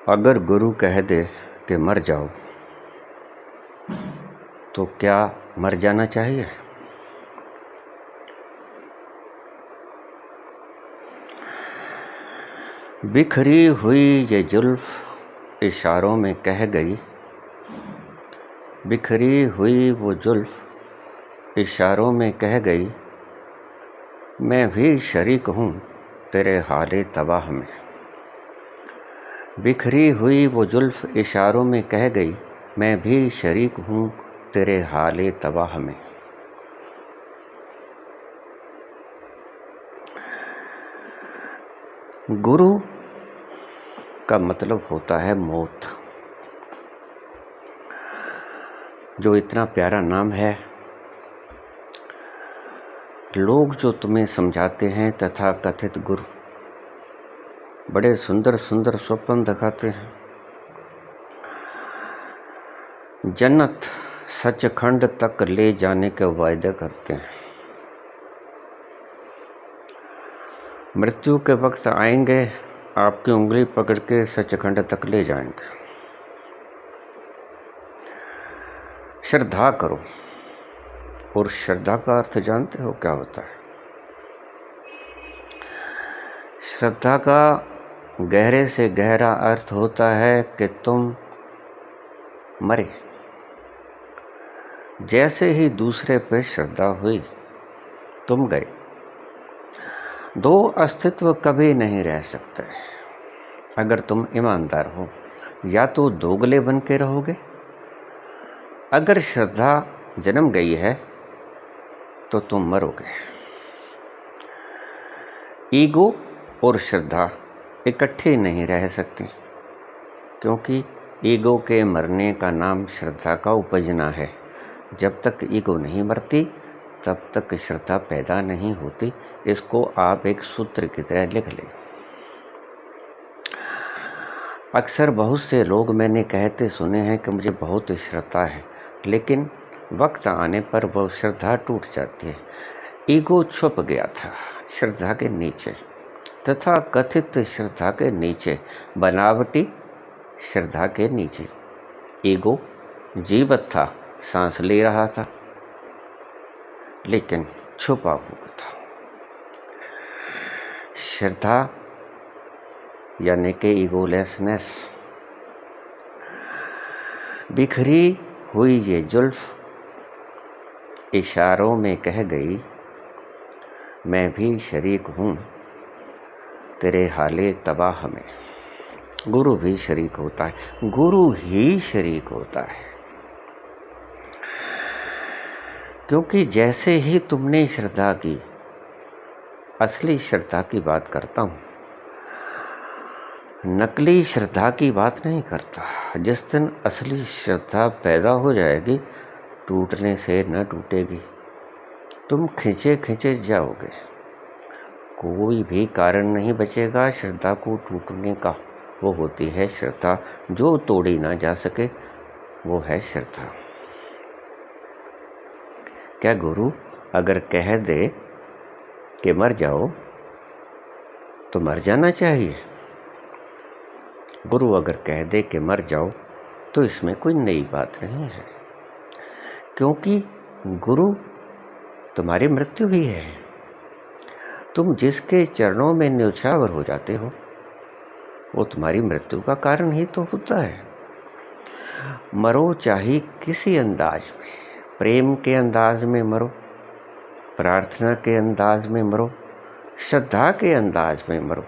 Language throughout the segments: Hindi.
अगर गुरु कह दे कि मर जाओ तो क्या मर जाना चाहिए? बिखरी हुई ये जुल्फ इशारों में कह गई, बिखरी हुई वो जुल्फ इशारों में कह गई, मैं भी शरीक हूँ तेरे हाले तबाह में। बिखरी हुई वो जुल्फ इशारों में कह गई, मैं भी शरीक हूँ तेरे हाले तबाह में। गुरु का मतलब होता है मौत। जो इतना प्यारा नाम है, लोग जो तुम्हें समझाते हैं तथा कथित गुरु बड़े सुंदर सुंदर स्वप्न दिखाते हैं, जन्नत सचखंड तक ले जाने के वायदे करते हैं। मृत्यु के वक्त आएंगे, आपकी उंगली पकड़ के सचखंड तक ले जाएंगे। श्रद्धा करो। और श्रद्धा का अर्थ जानते हो क्या होता है? श्रद्धा का गहरे से गहरा अर्थ होता है कि तुम मरे, जैसे ही दूसरे पे श्रद्धा हुई तुम गए। दो अस्तित्व कभी नहीं रह सकते। अगर तुम ईमानदार हो, या तो दोगले बन के रहोगे। अगर श्रद्धा जन्म गई है तो तुम मरोगे। ईगो और श्रद्धा इकट्ठे नहीं रह सकती, क्योंकि ईगो के मरने का नाम श्रद्धा का उपजना है। जब तक ईगो नहीं मरती तब तक श्रद्धा पैदा नहीं होती। इसको आप एक सूत्र की तरह लिख लें। अक्सर बहुत से लोग मैंने कहते सुने हैं कि मुझे बहुत श्रद्धा है, लेकिन वक्त आने पर वह श्रद्धा टूट जाती है। ईगो छुप गया था श्रद्धा के नीचे, तथा कथित श्रद्धा के नीचे, बनावटी श्रद्धा के नीचे। ईगो जीवित था, सांस ले रहा था, लेकिन छुपा हुआ था। श्रद्धा यानी कि ईगोलेसनेस। बिखरी हुई ये जुल्फ इशारों में कह गई, मैं भी शरीक हूँ तेरे हाले तबाह में। गुरु भी शरीक होता है, गुरु ही शरीक होता है। क्योंकि जैसे ही तुमने श्रद्धा की, असली श्रद्धा की बात करता हूँ, नकली श्रद्धा की बात नहीं करता। जिस दिन असली श्रद्धा पैदा हो जाएगी, टूटने से न टूटेगी। तुम खिंचे खिंचे जाओगे, कोई भी कारण नहीं बचेगा श्रद्धा को टूटने का। वो होती है श्रद्धा जो तोड़ी ना जा सके, वो है श्रद्धा। क्या गुरु अगर कह दे कि मर जाओ तो मर जाना चाहिए? गुरु अगर कह दे कि मर जाओ तो इसमें कोई नई बात नहीं है, क्योंकि गुरु तुम्हारी मृत्यु ही है। तुम जिसके चरणों में न्यौछावर हो जाते हो, वो तुम्हारी मृत्यु का कारण ही तो होता है। मरो चाहे किसी अंदाज में, प्रेम के अंदाज में मरो, प्रार्थना के अंदाज में मरो, श्रद्धा के अंदाज में मरो,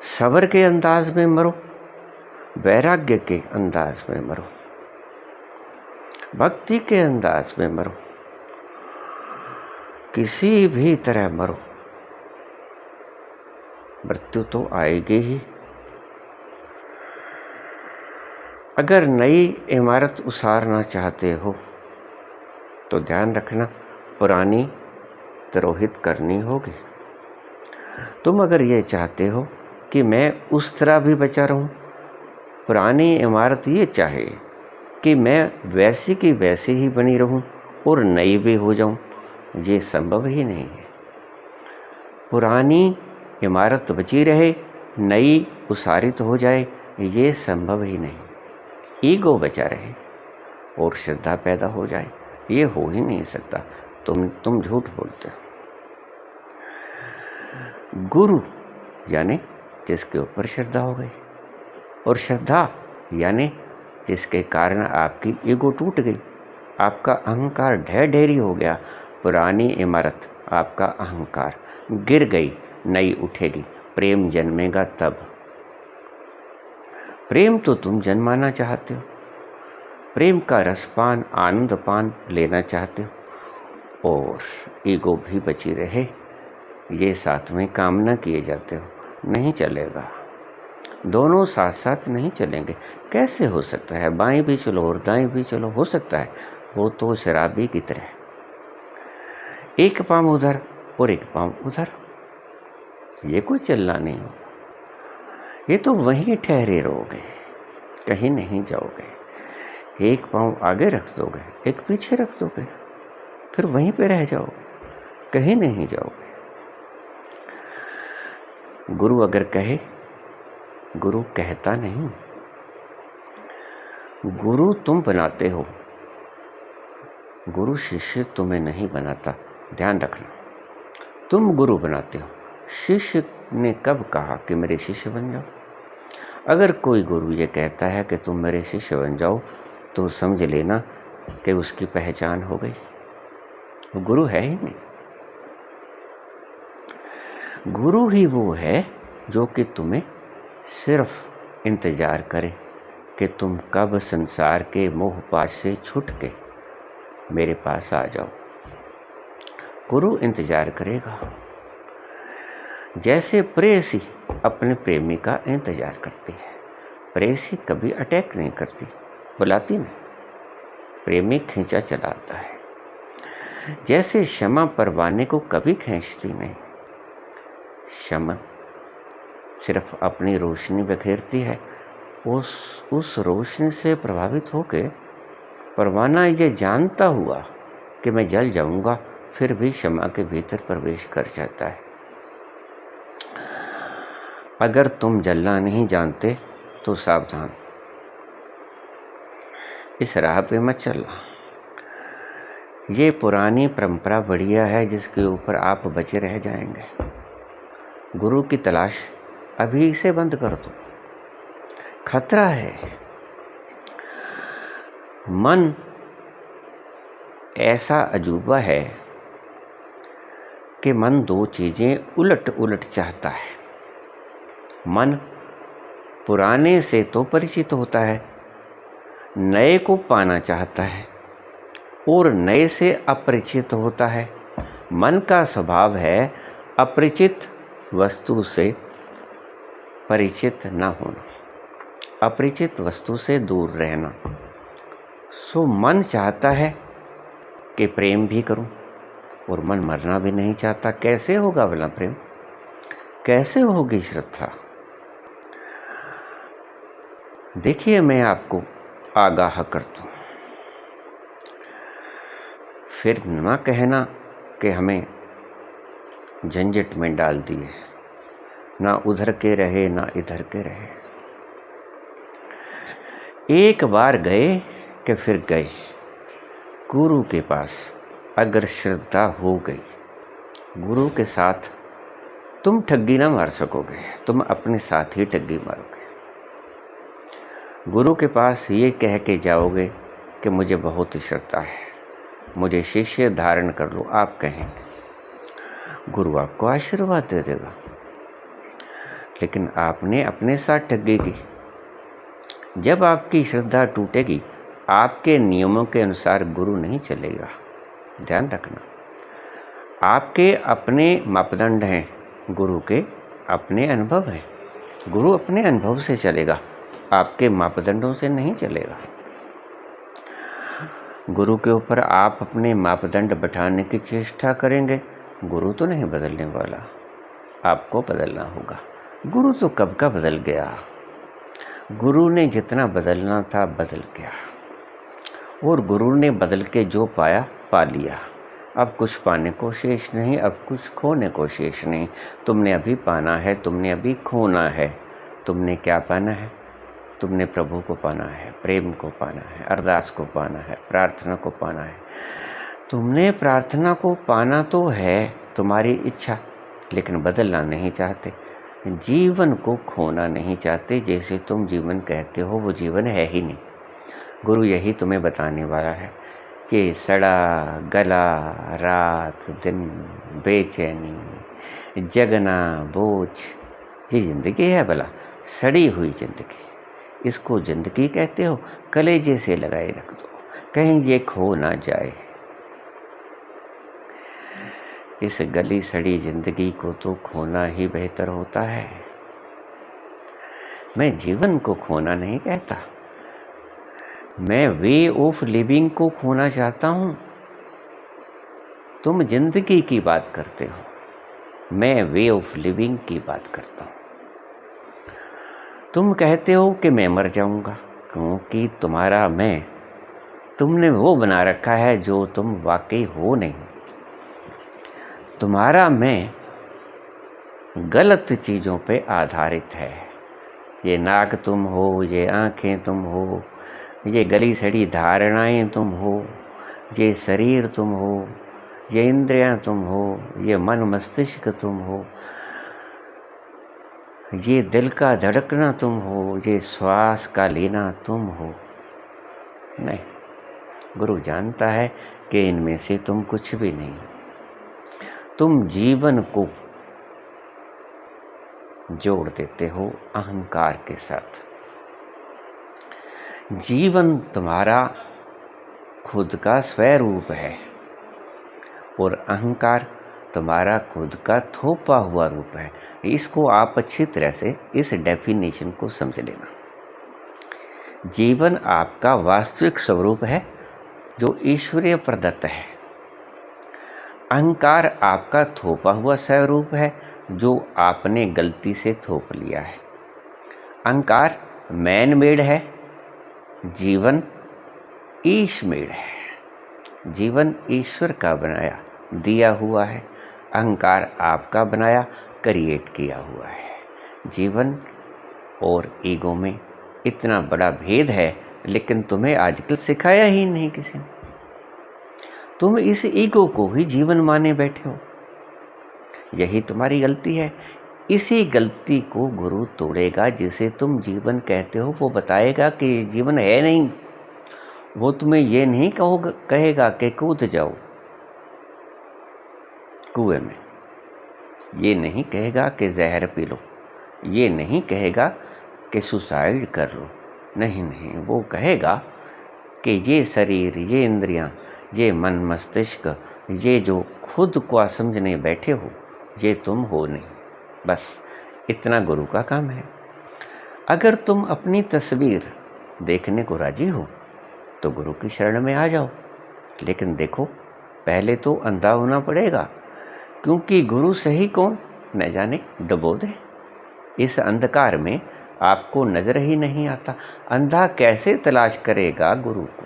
सब्र के अंदाज में मरो, वैराग्य के अंदाज में मरो, भक्ति के अंदाज में मरो, किसी भी तरह मरो, मृत्यु तो आएगी ही। अगर नई इमारत उसारना चाहते हो तो ध्यान रखना, पुरानी तिरोहित करनी होगी। तुम अगर ये चाहते हो कि मैं उस तरह भी बचा रहूं, पुरानी इमारत ये चाहे कि मैं वैसी की वैसी ही बनी रहूं और नई भी हो जाऊं, ये संभव ही नहीं है। पुरानी इमारत बची रहे, नई उसारित हो जाए ये संभव ही नहीं। ईगो बचा रहे और श्रद्धा पैदा हो जाए ये हो ही नहीं सकता। तुम झूठ बोलते हो। गुरु यानी जिसके ऊपर श्रद्धा हो गई, और श्रद्धा यानी जिसके कारण आपकी ईगो टूट गई, आपका अहंकार ढेरी हो गया। पुरानी इमारत आपका अहंकार गिर गई, नई उठेगी, प्रेम जन्मेगा तब। प्रेम तो तुम जन्माना चाहते हो, प्रेम का रसपान आनंदपान लेना चाहते हो, और ईगो भी बची रहे ये साथ में कामना किए जाते हो। नहीं चलेगा, दोनों साथ साथ नहीं चलेंगे। कैसे हो सकता है? बाएं भी चलो और दाएं भी चलो, हो सकता है? वो तो शराबी की तरह, एक पाँव उधर और एक पाँव उधर, ये कोई चलना नहीं होगा। ये तो वहीं ठहरे रहोगे, कहीं नहीं जाओगे। एक पाँव आगे रख दोगे, एक पीछे रख दोगे, फिर वहीं पे रह जाओगे, कहीं नहीं जाओगे। गुरु अगर कहे, गुरु कहता नहीं। गुरु तुम बनाते हो, गुरु शिष्य तुम्हें नहीं बनाता, ध्यान रखना। तुम गुरु बनाते हो, शिष्य ने कब कहा कि मेरे शिष्य बन जाओ? अगर कोई गुरु ये कहता है कि तुम मेरे शिष्य बन जाओ, तो समझ लेना कि उसकी पहचान हो गई, वो गुरु है ही नहीं। गुरु ही वो है जो कि तुम्हें सिर्फ इंतजार करे कि तुम कब संसार के मोह पाश से छूट के मेरे पास आ जाओ। गुरु इंतजार करेगा, जैसे प्रेयसी अपने प्रेमी का इंतजार करती है। प्रेयसी कभी अटैक नहीं करती, बुलाती नहीं, प्रेमी खींचा चलाता है। जैसे शमा परवाने को कभी खींचती नहीं, शमा सिर्फ अपनी रोशनी बिखेरती है। उस रोशनी से प्रभावित होकर परवाना ये जानता हुआ कि मैं जल जाऊंगा, फिर भी शमा के भीतर प्रवेश कर जाता है। अगर तुम जलना नहीं जानते तो सावधान, इस राह पे मत चलना। ये पुरानी परंपरा बढ़िया है जिसके ऊपर आप बचे रह जाएंगे। गुरु की तलाश अभी से बंद कर दो, खतरा है। मन ऐसा अजूबा है कि मन दो चीजें उलट उलट चाहता है। मन पुराने से तो परिचित होता है, नए को पाना चाहता है, और नए से अपरिचित होता है। मन का स्वभाव है अपरिचित वस्तु से परिचित न होना, अपरिचित वस्तु से दूर रहना। सो मन चाहता है कि प्रेम भी करूं, और मन मरना भी नहीं चाहता। कैसे होगा भला प्रेम? कैसे होगी श्रद्धा? देखिए, मैं आपको आगाह कर दूं, फिर ना कहना कि हमें झंझट में डाल दिए, ना उधर के रहे ना इधर के रहे। एक बार गए कि फिर गए गुरु के पास। अगर श्रद्धा हो गई गुरु के साथ, तुम ठगी ना मार सकोगे, तुम अपने साथ ही ठगी मारोगे। गुरु के पास ये कह के जाओगे कि मुझे बहुत श्रद्धा है, मुझे शिष्य धारण कर लो, आप कहेंगे, गुरु आपको आशीर्वाद दे देगा। लेकिन आपने अपने साथ ठगी की। जब आपकी श्रद्धा टूटेगी, आपके नियमों के अनुसार गुरु नहीं चलेगा। ध्यान रखना, आपके अपने मापदंड हैं, गुरु के अपने अनुभव हैं। गुरु अपने अनुभव से चलेगा, आपके मापदंडों से नहीं चलेगा। गुरु के ऊपर आप अपने मापदंड बैठाने की चेष्टा करेंगे, गुरु तो नहीं बदलने वाला, आपको बदलना होगा। गुरु तो कब का बदल गया। गुरु ने जितना बदलना था बदल गया, और गुरु ने बदल के जो पाया पा लिया। अब कुछ पाने को शेष नहीं, अब कुछ खोने को शेष नहीं। तुमने अभी पाना है, तुमने अभी खोना है, तुमने क्या पाना है? तुमने प्रभु को पाना है, प्रेम को पाना है, अरदास को पाना है, प्रार्थना को पाना है। तुमने प्रार्थना को पाना तो है, तुम्हारी इच्छा, लेकिन बदलना नहीं चाहते, जीवन को खोना नहीं चाहते। जैसे तुम जीवन कहते हो वो जीवन है ही नहीं। गुरु यही तुम्हें बताने वाला है कि सड़ा गला, रात दिन, बेचैनी, जगना, बोझ, ये जिंदगी है भला? सड़ी हुई जिंदगी, इसको जिंदगी कहते हो? कलेजे से लगाए रख दो, कहीं ये खो ना जाए। इस गली सड़ी जिंदगी को तो खोना ही बेहतर होता है। मैं जीवन को खोना नहीं कहता, मैं वे ऑफ लिविंग को खोना चाहता हूं। तुम जिंदगी की बात करते हो, मैं वे ऑफ लिविंग की बात करता हूं। तुम कहते हो कि मैं मर जाऊंगा, क्योंकि तुम्हारा मैं तुमने वो बना रखा है जो तुम वाकई हो नहीं। तुम्हारा मैं गलत चीज़ों पे आधारित है। ये नाक तुम हो, ये आंखें तुम हो, ये गली सड़ी धारणाएं तुम हो, ये शरीर तुम हो, ये इंद्रियां तुम हो, ये मन मस्तिष्क तुम हो, ये दिल का धड़कना तुम हो, ये श्वास का लेना तुम हो। नहीं, गुरु जानता है कि इनमें से तुम कुछ भी नहीं। तुम जीवन को जोड़ देते हो अहंकार के साथ। जीवन तुम्हारा खुद का स्वरूप है और अहंकार तुम्हारा खुद का थोपा हुआ रूप है। इसको आप अच्छी तरह से इस डेफिनेशन को समझ लेना। जीवन आपका वास्तविक स्वरूप है जो ईश्वरीय प्रदत्त है। अहंकार आपका थोपा हुआ स्वरूप है जो आपने गलती से थोप लिया है। अहंकार मैन मेड है, जीवन ईश मेड है। जीवन ईश्वर का बनाया दिया हुआ है, अहंकार आपका बनाया क्रिएट किया हुआ है। जीवन और ईगो में इतना बड़ा भेद है, लेकिन तुम्हें आजकल सिखाया ही नहीं किसी ने। तुम इस ईगो को ही जीवन माने बैठे हो, यही तुम्हारी गलती है। इसी गलती को गुरु तोड़ेगा। जिसे तुम जीवन कहते हो वो बताएगा कि जीवन है नहीं। वो तुम्हें ये नहीं कहेगा कि कूद जाओ कुएं में, ये नहीं कहेगा कि जहर पी लो, ये नहीं कहेगा कि सुसाइड कर लो। नहीं नहीं, वो कहेगा कि ये शरीर, ये इंद्रियां, ये मन मस्तिष्क, ये जो खुद को समझने बैठे हो, ये तुम हो नहीं। बस इतना गुरु का काम है। अगर तुम अपनी तस्वीर देखने को राजी हो तो गुरु की शरण में आ जाओ। लेकिन देखो, पहले तो अंधा होना पड़ेगा, क्योंकि गुरु सही कौन न जाने डुबो दे। इस अंधकार में आपको नजर ही नहीं आता। अंधा कैसे तलाश करेगा गुरु को?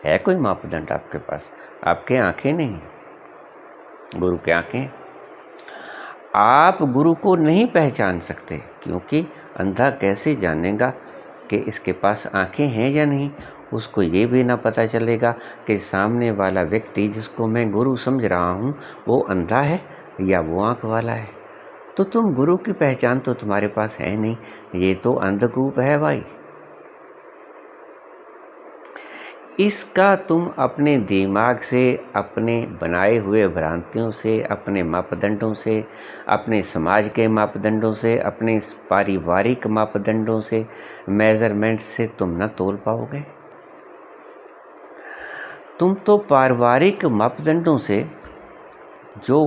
है कोई मापदंड आपके पास? आपके आंखें नहीं, गुरु के आंखें। आप गुरु को नहीं पहचान सकते, क्योंकि अंधा कैसे जानेगा कि इसके पास आंखें हैं या नहीं। उसको ये भी ना पता चलेगा कि सामने वाला व्यक्ति जिसको मैं गुरु समझ रहा हूँ वो अंधा है या वो आंख वाला है। तो तुम गुरु की पहचान तो तुम्हारे पास है नहीं, ये तो अंधकूप है भाई। इसका तुम अपने दिमाग से, अपने बनाए हुए भ्रांतियों से, अपने मापदंडों से, अपने समाज के मापदंडों से, अपने पारिवारिक मापदंडों से, मेजरमेंट से तुम न तोल पाओगे। तुम तो पारिवारिक मापदंडों से जो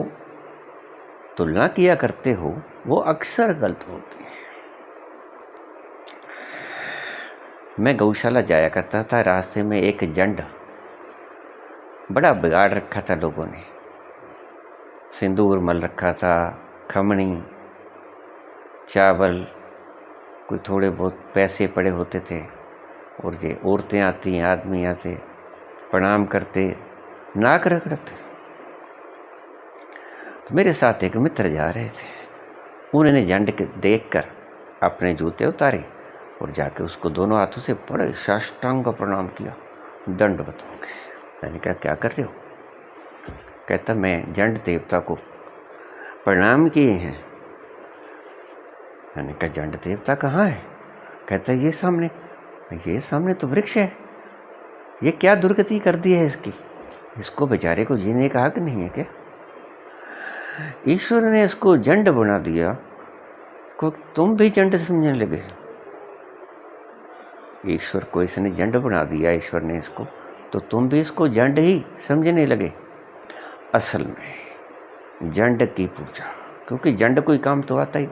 तुलना किया करते हो वो अक्सर गलत होती है। मैं गौशाला जाया करता था, रास्ते में एक जंड बड़ा बिगाड़ रखा था लोगों ने। सिंदूर मल रखा था, खमणी, चावल, कोई थोड़े बहुत पैसे पड़े होते थे, और ये औरतें आती, आदमी आते, प्रणाम करते, नाक रगड़ते। तो मेरे साथ एक मित्र जा रहे थे, उन्होंने जंड के देखकर अपने जूते उतारे और जाके उसको दोनों हाथों से बड़े साष्टांग का प्रणाम किया, दंडवत हो गए। मैंने कहा क्या कर रहे हो? कहता मैं जंड देवता को प्रणाम किए हैं। मैंने कहा जंड देवता कहाँ है? कहता ये सामने। ये सामने तो वृक्ष है, ये क्या दुर्गति कर दी है इसकी, इसको बेचारे को जीने का हक नहीं है क्या? ईश्वर ने इसको जंड बना दिया, को तुम भी जंड समझने लगे। ईश्वर को इसने जंड बना दिया, ईश्वर ने इसको, तो तुम भी इसको जंड ही समझने लगे। असल में जंड की पूजा, क्योंकि जंड कोई काम तो आता ही,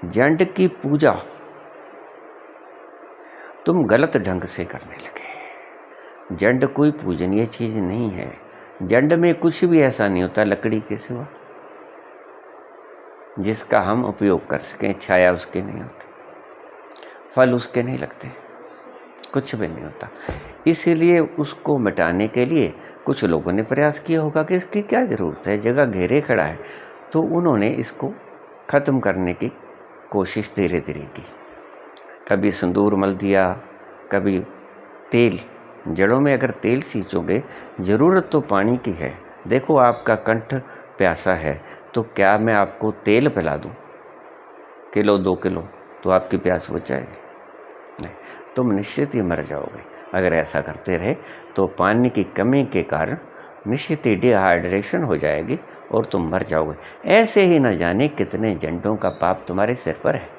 जंड की पूजा तुम गलत ढंग से करने लगे। जंड कोई पूजनीय चीज नहीं है। जंड में कुछ भी ऐसा नहीं होता लकड़ी के सिवा जिसका हम उपयोग कर सकें। छाया उसके नहीं होती, फल उसके नहीं लगते, कुछ भी नहीं होता। इसीलिए उसको मिटाने के लिए कुछ लोगों ने प्रयास किया होगा कि इसकी क्या ज़रूरत है, जगह घेरे खड़ा है, तो उन्होंने इसको ख़त्म करने की कोशिश धीरे धीरे की। कभी सिंदूर मल दिया, कभी तेल। जड़ों में अगर तेल सींचोगे, ज़रूरत तो पानी की है। देखो आपका कंठ प्यासा है, तो क्या मैं आपको तेल पिला दूँ किलो 2 किलो, तो आपकी प्यास बुझ जाएगी? नहीं, तुम निश्चित ही मर जाओगे। अगर ऐसा करते रहे तो पानी की कमी के कारण निश्चित ही डिहाइड्रेशन हो जाएगी और तुम मर जाओगे। ऐसे ही न जाने कितने जंडों का पाप तुम्हारे सिर पर है।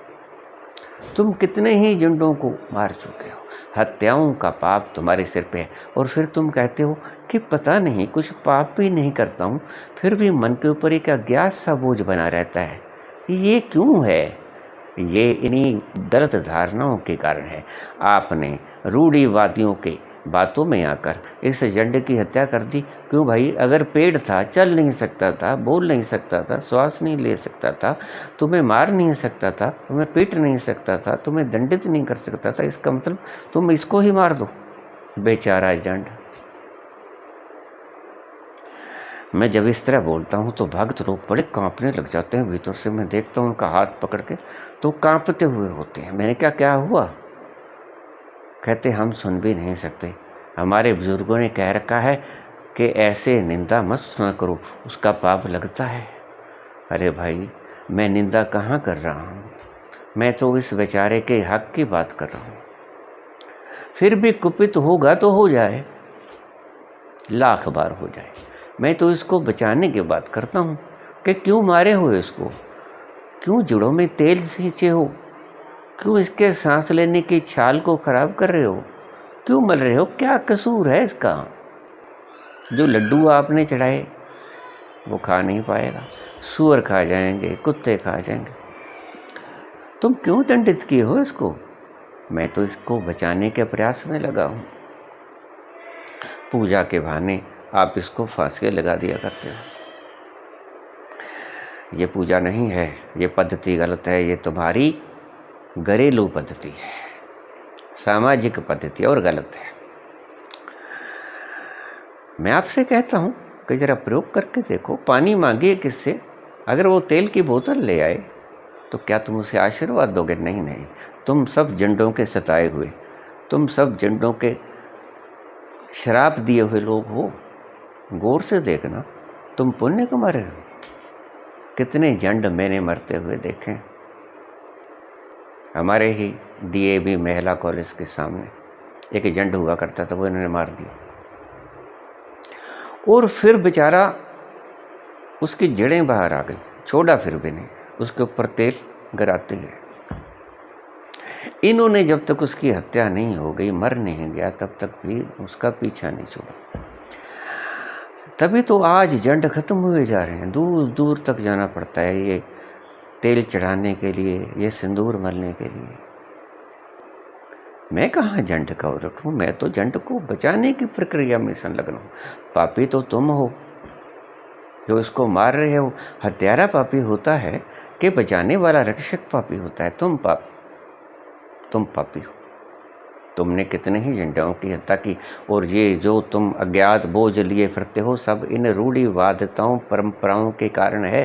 तुम कितने ही जंडों को मार चुके हो, हत्याओं का पाप तुम्हारे सिर पे है। और फिर तुम कहते हो कि पता नहीं कुछ पाप भी नहीं करता हूँ, फिर भी मन के ऊपर एक अज्ञात सा बोझ बना रहता है। ये क्यों है? ये इन्हीं गलत धारणाओं के कारण है। आपने रूढ़िवादियों के बातों में आकर इस जंड की हत्या कर दी। क्यों भाई? अगर पेड़ था, चल नहीं सकता था, बोल नहीं सकता था, श्वास नहीं ले सकता था, तुम्हें मार नहीं सकता था, तुम्हें पीट नहीं सकता था, तुम्हें दंडित नहीं कर सकता था, इसका मतलब तुम इसको ही मार दो। बेचारा जंड। मैं जब इस तरह बोलता हूँ तो भक्त लोग बड़े कांपने लग जाते हैं भीतर से। मैं देखता हूँ उनका हाथ पकड़ के तो कांपते हुए होते हैं। मैंने क्या हुआ? कहते हम सुन भी नहीं सकते, हमारे बुजुर्गों ने कह रखा है कि ऐसे निंदा मत सुना करो, उसका पाप लगता है। अरे भाई, मैं निंदा कहाँ कर रहा हूँ? मैं तो इस बेचारे के हक की बात कर रहा हूँ। फिर भी कुपित होगा तो हो जाए, लाख बार हो जाए। मैं तो इसको बचाने की बात करता हूँ कि क्यों मारे हो इसको, क्यों जड़ों में तेल सींचे हो, क्यों इसके सांस लेने की छाल को खराब कर रहे हो, क्यों मर रहे हो? क्या कसूर है इसका? जो लड्डू आपने चढ़ाए वो खा नहीं पाएगा, सूअर खा जाएंगे, कुत्ते खा जाएंगे। तुम क्यों दंडित किए हो इसको? मैं तो इसको बचाने के प्रयास में लगा हूँ। पूजा के बहाने आप इसको फांसी लगा दिया करते हो। ये पूजा नहीं है, ये पद्धति गलत है, ये तुम्हारी घरेलू पद्धति है, सामाजिक पद्धति और गलत है। मैं आपसे कहता हूँ कि जरा प्रयोग करके देखो। पानी मांगिए किससे, अगर वो तेल की बोतल ले आए तो क्या तुम उसे आशीर्वाद दोगे? नहीं नहीं, तुम सब जंडों के सताए हुए, तुम सब जंडों के शराब दिए हुए लोग हो। गौर से देखना, तुम पुण्य कमा रहे हो। कितने जंड मैंने मरते हुए देखे। हमारे ही DAV महिला कॉलेज के सामने एक जंड हुआ करता था, वो इन्होंने मार दिया। और फिर बेचारा उसकी जड़ें बाहर आ गई, छोड़ा फिर भी नहीं, उसके ऊपर तेल गिराते हैं। इन्होंने जब तक उसकी हत्या नहीं हो गई, मर नहीं गया, तब तक भी उसका पीछा नहीं छोड़ा। तभी तो आज जंड खत्म हुए जा रहे हैं। दूर दूर तक जाना पड़ता है ये तेल चढ़ाने के लिए, ये सिंदूर मलने के लिए। मैं कहाँ जंड का औरत हूँ? मैं तो जंड को बचाने की प्रक्रिया में संलग्न हूँ। पापी तो तुम हो जो इसको मार रहे हो। हत्यारा पापी होता है कि बचाने वाला रक्षक पापी होता है। तुम पापी हो। तुमने कितने ही जंडाओं की हत्या की। और ये जो तुम अज्ञात बोझ लिए फिरते हो, सब इन रूढ़िवादिताओं परंपराओं के कारण है।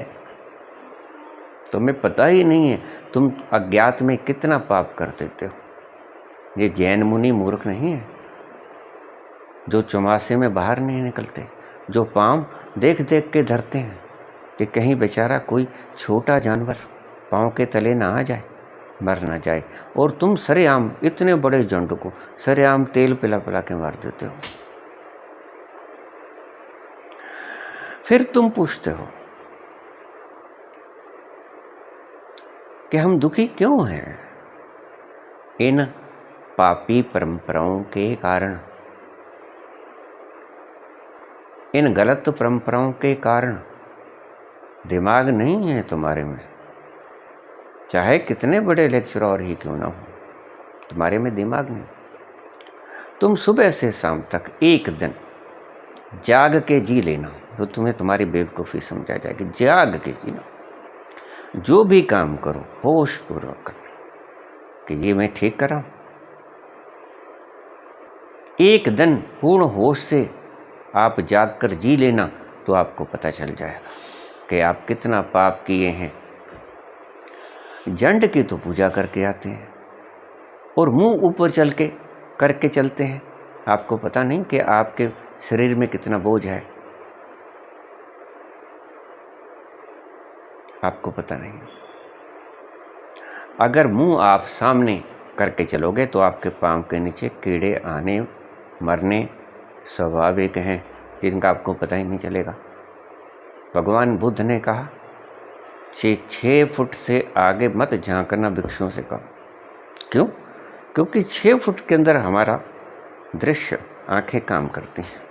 तुम्हें पता ही नहीं है तुम अज्ञात में कितना पाप कर देते हो। ये जैन मुनि मूर्ख नहीं है जो चौमासे में बाहर नहीं निकलते, जो पाँव देख देख के धरते हैं कि कहीं बेचारा कोई छोटा जानवर पाँव के तले ना आ जाए, मर ना जाए। और तुम सरेआम इतने बड़े झुंड को सरेआम तेल पिला पिला के मार देते हो। फिर तुम पूछते हो कि हम दुखी क्यों हैं? इन पापी परंपराओं के कारण, इन गलत परंपराओं के कारण। दिमाग नहीं है तुम्हारे में, चाहे कितने बड़े लेक्चरर ही क्यों ना हो, तुम्हारे में दिमाग नहीं। तुम सुबह से शाम तक एक दिन जाग के जी लेना तो तुम्हें तुम्हारी बेवकूफ़ी समझा जाएगी। जाग के जीना, जो भी काम करो होश पूर्वक करना कि ये मैं ठीक कर रहा हूँ। एक दिन पूर्ण होश से आप जाग कर जी लेना तो आपको पता चल जाएगा कि आप कितना पाप किए हैं। जंड की तो पूजा करके आते हैं और मुंह ऊपर चल के करके चलते हैं। आपको पता नहीं कि आपके शरीर में कितना बोझ है, आपको पता नहीं। अगर मुंह आप सामने करके चलोगे तो आपके पांव के नीचे कीड़े आने मरने स्वाभाविक हैं, जिनका आपको पता ही नहीं चलेगा। भगवान बुद्ध ने कहा 6 फुट से आगे मत झांकना भिक्षुओं से कहा। क्यों? क्योंकि 6 फुट के अंदर हमारा दृश्य आंखें काम करती हैं।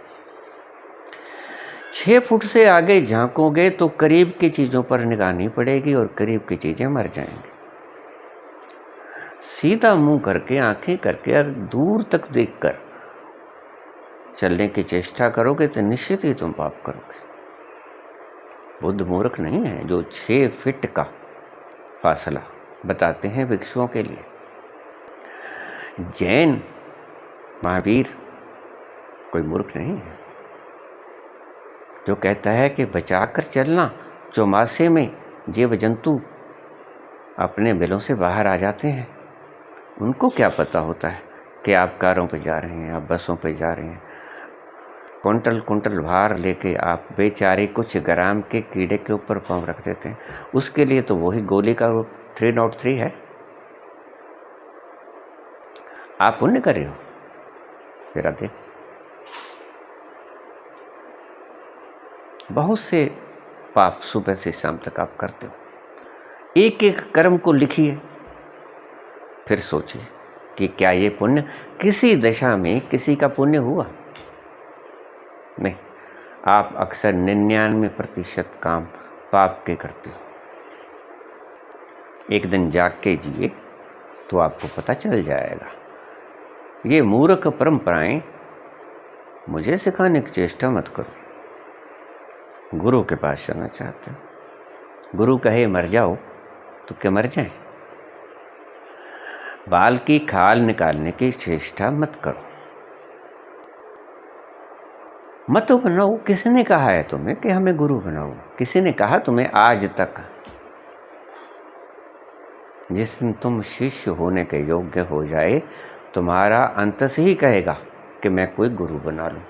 6 फुट से आगे झांकोगे तो करीब की चीज़ों पर निगाह नहीं पड़ेगी और करीब की चीज़ें मर जाएंगी। सीधा मुंह करके आंखें करके और दूर तक देखकर चलने की चेष्टा करोगे तो निश्चित ही तुम पाप करोगे। बुद्ध मूर्ख नहीं है जो 6 फीट का फासला बताते हैं भिक्षुओं के लिए। जैन महावीर कोई मूर्ख नहीं है जो कहता है कि बचाकर चलना। चौमासे में जीव जंतु अपने बिलों से बाहर आ जाते हैं, उनको क्या पता होता है कि आप कारों पे जा रहे हैं, आप बसों पे जा रहे हैं। कुंटल कुंटल भार लेके आप बेचारे कुछ ग्राम के कीड़े के ऊपर पाँव रख देते हैं। उसके लिए तो वही गोली का रूप 303 है। आप पुण्य कर रहे हो, जरा देख। बहुत से पाप सुबह से शाम तक आप करते हो। एक एक कर्म को लिखिए, फिर सोचिए कि क्या ये पुण्य किसी दशा में किसी का पुण्य हुआ? नहीं। आप अक्सर 99% काम पाप के करते हो। एक दिन जाग के जिए तो आपको पता चल जाएगा। ये मूर्ख परंपराएं मुझे सिखाने की चेष्टा मत करो। गुरु के पास जाना चाहते हो, गुरु कहे मर जाओ तो क्या मर जाए। बाल की खाल निकालने की चेष्टा मत करो, मत बनाओ। किसने कहा है तुम्हें कि हमें गुरु बनाओ? किसी ने कहा तुम्हें आज तक? जिस दिन तुम शिष्य होने के योग्य हो जाए, तुम्हारा अंत से ही कहेगा कि मैं कोई गुरु बना लूं।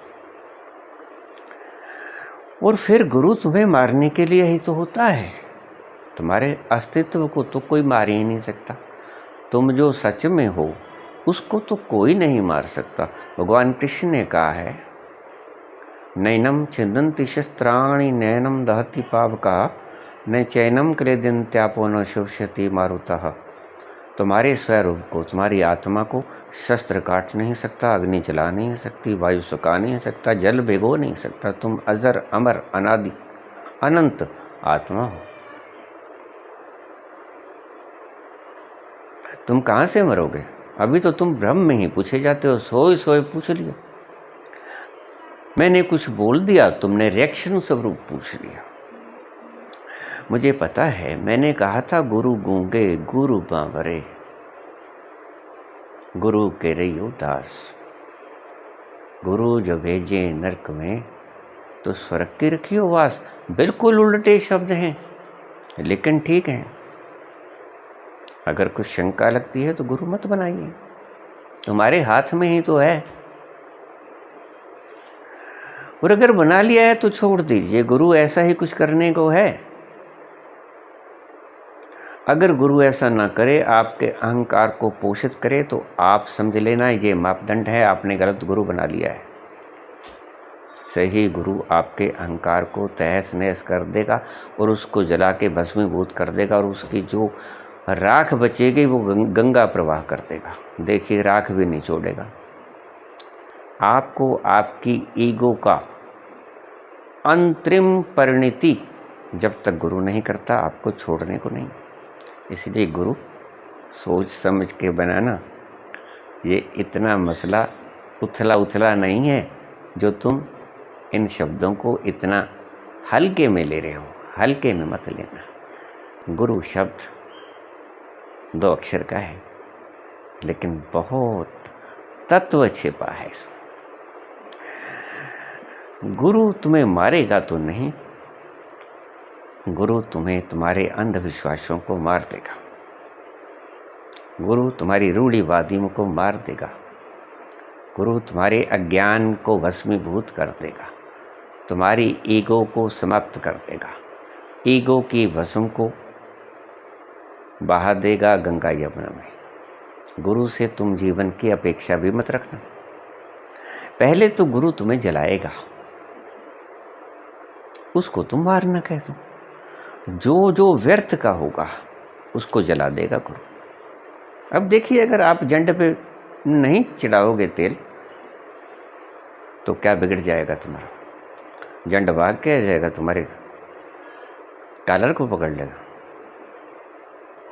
और फिर गुरु तुम्हें मारने के लिए ही तो होता है। तुम्हारे अस्तित्व को तो कोई मार ही नहीं सकता। तुम जो सच में हो उसको तो कोई नहीं मार सकता। भगवान कृष्ण ने कहा है, नैनम छिदन्ति शस्त्राणि नैनम दहति पावका न चैनम क्लेदन्त्यापो न शोष्यति मारुतः। तुम्हारे स्वरूप को, तुम्हारी आत्मा को शस्त्र काट नहीं सकता, अग्नि जला नहीं सकती, वायु सुखा नहीं सकता, जल भिगो नहीं सकता। तुम अजर अमर अनादि अनंत आत्मा हो। तुम कहाँ से मरोगे? अभी तो तुम ब्रह्म में ही पूछे जाते हो। सोए सोए पूछ लिया। मैंने कुछ बोल दिया, तुमने रिएक्शन स्वरूप पूछ लिया। मुझे पता है, मैंने कहा था गुरु गूंगे गुरु बांवरे, गुरु के रहियो दास। गुरु जो भेजे नरक में तो स्वर्ग की रखियो वास। बिल्कुल उल्टे शब्द हैं लेकिन ठीक हैं। अगर कुछ शंका लगती है तो गुरु मत बनाइए, तुम्हारे हाथ में ही तो है। और अगर बना लिया है तो छोड़ दीजिए, गुरु ऐसा ही कुछ करने को है। अगर गुरु ऐसा ना करे, आपके अहंकार को पोषित करे, तो आप समझ लेना ये मापदंड है, आपने गलत गुरु बना लिया है। सही गुरु आपके अहंकार को तहस नहस कर देगा और उसको जला के भस्मीभूत कर देगा, और उसकी जो राख बचेगी वो गंगा प्रवाह कर देगा। देखिए, राख भी नहीं छोड़ेगा। आपको आपकी ईगो का अंतरिम परिणति जब तक गुरु नहीं करता, आपको छोड़ने को नहीं। इसलिए गुरु सोच समझ के बनाना। ये इतना मसला उथला उथला नहीं है जो तुम इन शब्दों को इतना हल्के में ले रहे हो। हल्के में मत लेना। गुरु शब्द 2 अक्षर का है, लेकिन बहुत तत्व छिपा है इसमें। गुरु तुम्हें मारेगा तो नहीं, गुरु तुम्हें तुम्हारे अंधविश्वासों को मार देगा। गुरु तुम्हारी रूढ़िवादियों को मार देगा। गुरु तुम्हारे अज्ञान को भस्मीभूत कर देगा, तुम्हारी ईगो को समाप्त कर देगा, ईगो की भस्म को बहा देगा गंगा यमुना में। गुरु से तुम जीवन की अपेक्षा भी मत रखना। पहले तो गुरु तुम्हें जलाएगा, उसको तुम मारना कह दो। जो जो व्यर्थ का होगा उसको जला देगा गुरु। अब देखिए, अगर आप जंड पे नहीं चढ़ाओगे तेल तो क्या बिगड़ जाएगा तुम्हारा? जंड भाग के जाएगा, तुम्हारे कॉलर को पकड़ लेगा,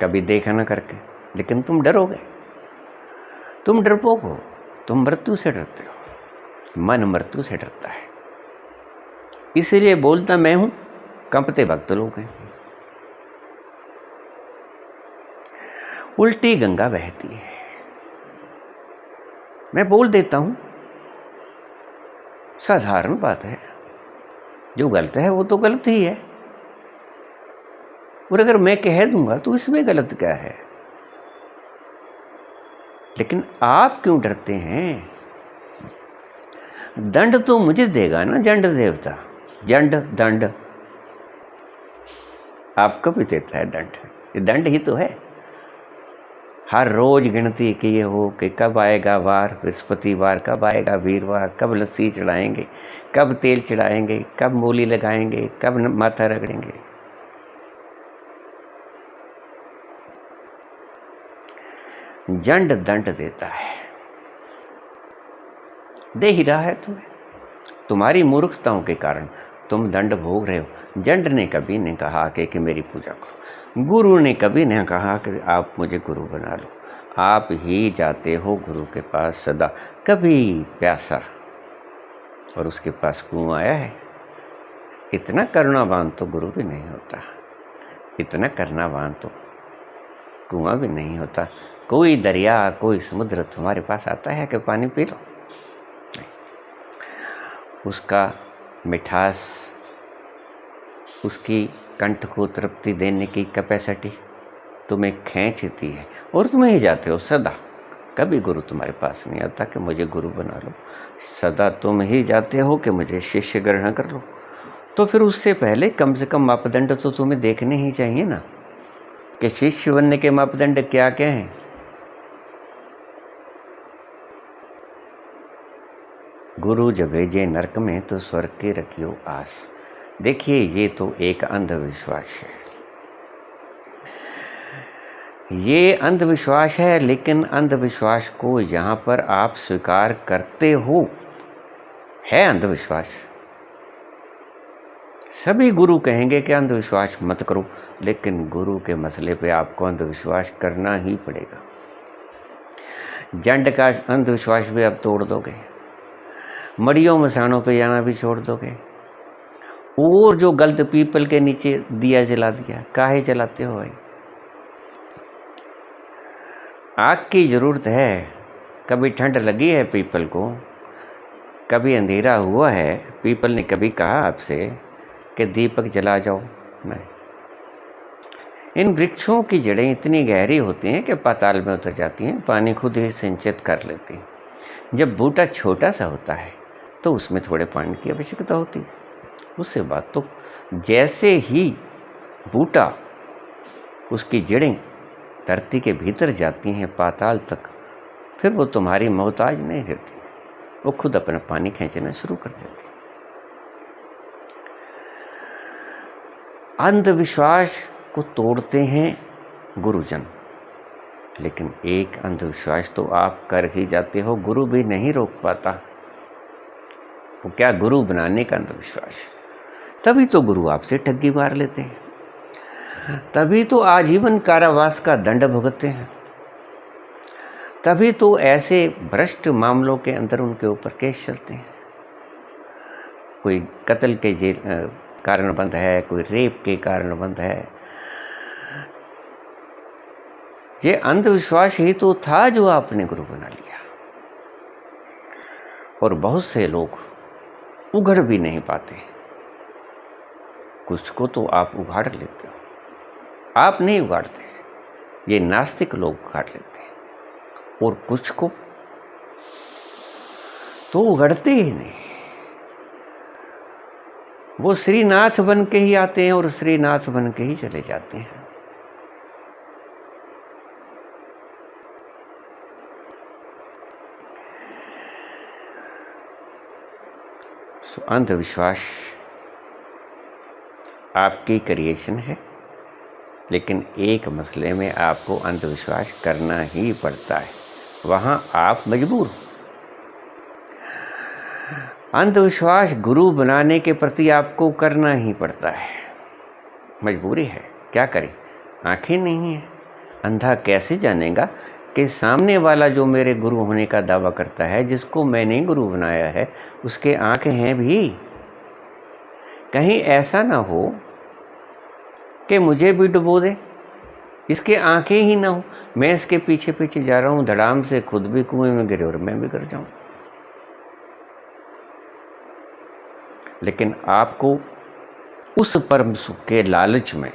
कभी देखा ना करके। लेकिन तुम डरोगे, तुम डरपोक हो, तुम मृत्यु से डरते हो। मन मृत्यु से डरता है, इसीलिए बोलता मैं हूं, कंपते भक्त लोग हैं। उल्टी गंगा बहती है। मैं बोल देता हूं, साधारण बात है, जो गलत है वो तो गलत ही है। और अगर मैं कह दूंगा तो इसमें गलत क्या है? लेकिन आप क्यों डरते हैं? दंड तो मुझे देगा ना जंड देवता। जंड दंड आपको भी देता है दंड। ये दंड ही तो है। हर रोज गिनती किए हो कि कब आएगा वार, बृहस्पतिवार कब आएगा, वीरवार कब लस्सी चढ़ाएंगे, कब तेल चढ़ाएंगे, कब मूली लगाएंगे, कब माथा रगड़ेंगे। जंड दंड देता है, दे ही रहा है तुम्हें। तुम्हारी मूर्खताओं के कारण तुम दंड भोग रहे हो। जंड ने कभी नहीं कहा कि मेरी पूजा करो। गुरु ने कभी नहीं कहा कि आप मुझे गुरु बना लो। आप ही जाते हो गुरु के पास सदा। कभी प्यासा और उसके पास कुआं आया है? इतना करुणावान तो गुरु भी नहीं होता, इतना करुणावान तो कुआं भी नहीं होता। कोई दरिया, कोई समुद्र तुम्हारे पास आता है कि पानी पी लो? उसका मिठास, उसकी कंठ को तृप्ति देने की कैपेसिटी तुम्हें खींचती है और तुम ही जाते हो सदा। कभी गुरु तुम्हारे पास नहीं आता कि मुझे गुरु बना लो। सदा तुम ही जाते हो कि मुझे शिष्य ग्रहण कर लो। तो फिर उससे पहले कम से कम मापदंड तो तुम्हें देखने ही चाहिए ना, कि शिष्य बनने के मापदंड क्या क्या हैं। गुरु जब भेजे नरक में तो स्वर्ग की रखियो आस। देखिए, ये तो एक अंधविश्वास है। ये अंधविश्वास है, लेकिन अंधविश्वास को यहाँ पर आप स्वीकार करते हो, है अंधविश्वास। सभी गुरु कहेंगे कि अंधविश्वास मत करो, लेकिन गुरु के मसले पे आपको अंधविश्वास करना ही पड़ेगा। जंड का अंधविश्वास भी आप तोड़ दोगे, मड़ियों मसानों पे जाना भी छोड़ दोगे। और जो गलत पीपल के नीचे दिया जला दिया, काहे जलाते हो भाई? आग की जरूरत है। कभी ठंड लगी है पीपल को, कभी अंधेरा हुआ है? पीपल ने कभी कहा आपसे कि दीपक जला जाओ? नहीं। इन वृक्षों की जड़ें इतनी गहरी होती हैं कि पाताल में उतर जाती हैं, पानी खुद ही सिंचित कर लेती हैं। जब बूटा छोटा सा होता है तो उसमें थोड़े पानी की आवश्यकता होती है। उससे बात तो जैसे ही बूटा, उसकी जड़ें धरती के भीतर जाती हैं पाताल तक, फिर वो तुम्हारी मोहताज नहीं रहती, वो खुद अपना पानी खींचना शुरू कर देती। अंधविश्वास को तोड़ते हैं गुरुजन, लेकिन एक अंधविश्वास तो आप कर ही जाते हो, गुरु भी नहीं रोक पाता। वो क्या गुरु बनाने का अंधविश्वास। तभी तो गुरु आपसे ठगी मार लेते हैं, तभी तो आजीवन कारावास का दंड भुगतते हैं, तभी तो ऐसे भ्रष्ट मामलों के अंदर उनके ऊपर केस चलते हैं। कोई कत्ल के कारण बंद है, कोई रेप के कारण बंद है। ये अंधविश्वास ही तो था जो आपने गुरु बना लिया। और बहुत से लोग उघड़ भी नहीं पाते, कुछ को तो आप उघाड़ लेते हो, आप नहीं उगाड़ते, ये नास्तिक लोग उगाड़ लेते हैं, और कुछ को तो उगड़ते ही नहीं। वो श्रीनाथ बन के ही आते हैं और श्रीनाथ बन के ही चले जाते हैं। अंधविश्वास आपकी क्रिएशन है, लेकिन एक मसले में आपको अंधविश्वास करना ही पड़ता है, वहाँ आप मजबूर हो। अंधविश्वास गुरु बनाने के प्रति आपको करना ही पड़ता है, मजबूरी है, क्या करें, आंखें नहीं है। अंधा कैसे जानेगा कि सामने वाला जो मेरे गुरु होने का दावा करता है, जिसको मैंने गुरु बनाया है, उसके आंखें हैं भी। कहीं ऐसा ना हो कि मुझे भी डुबो दे, इसके आंखें ही ना हो, मैं इसके पीछे पीछे जा रहा हूँ, धड़ाम से खुद भी कुएं में गिरे और मैं भी गिर जाऊं। लेकिन आपको उस परम सुख के लालच में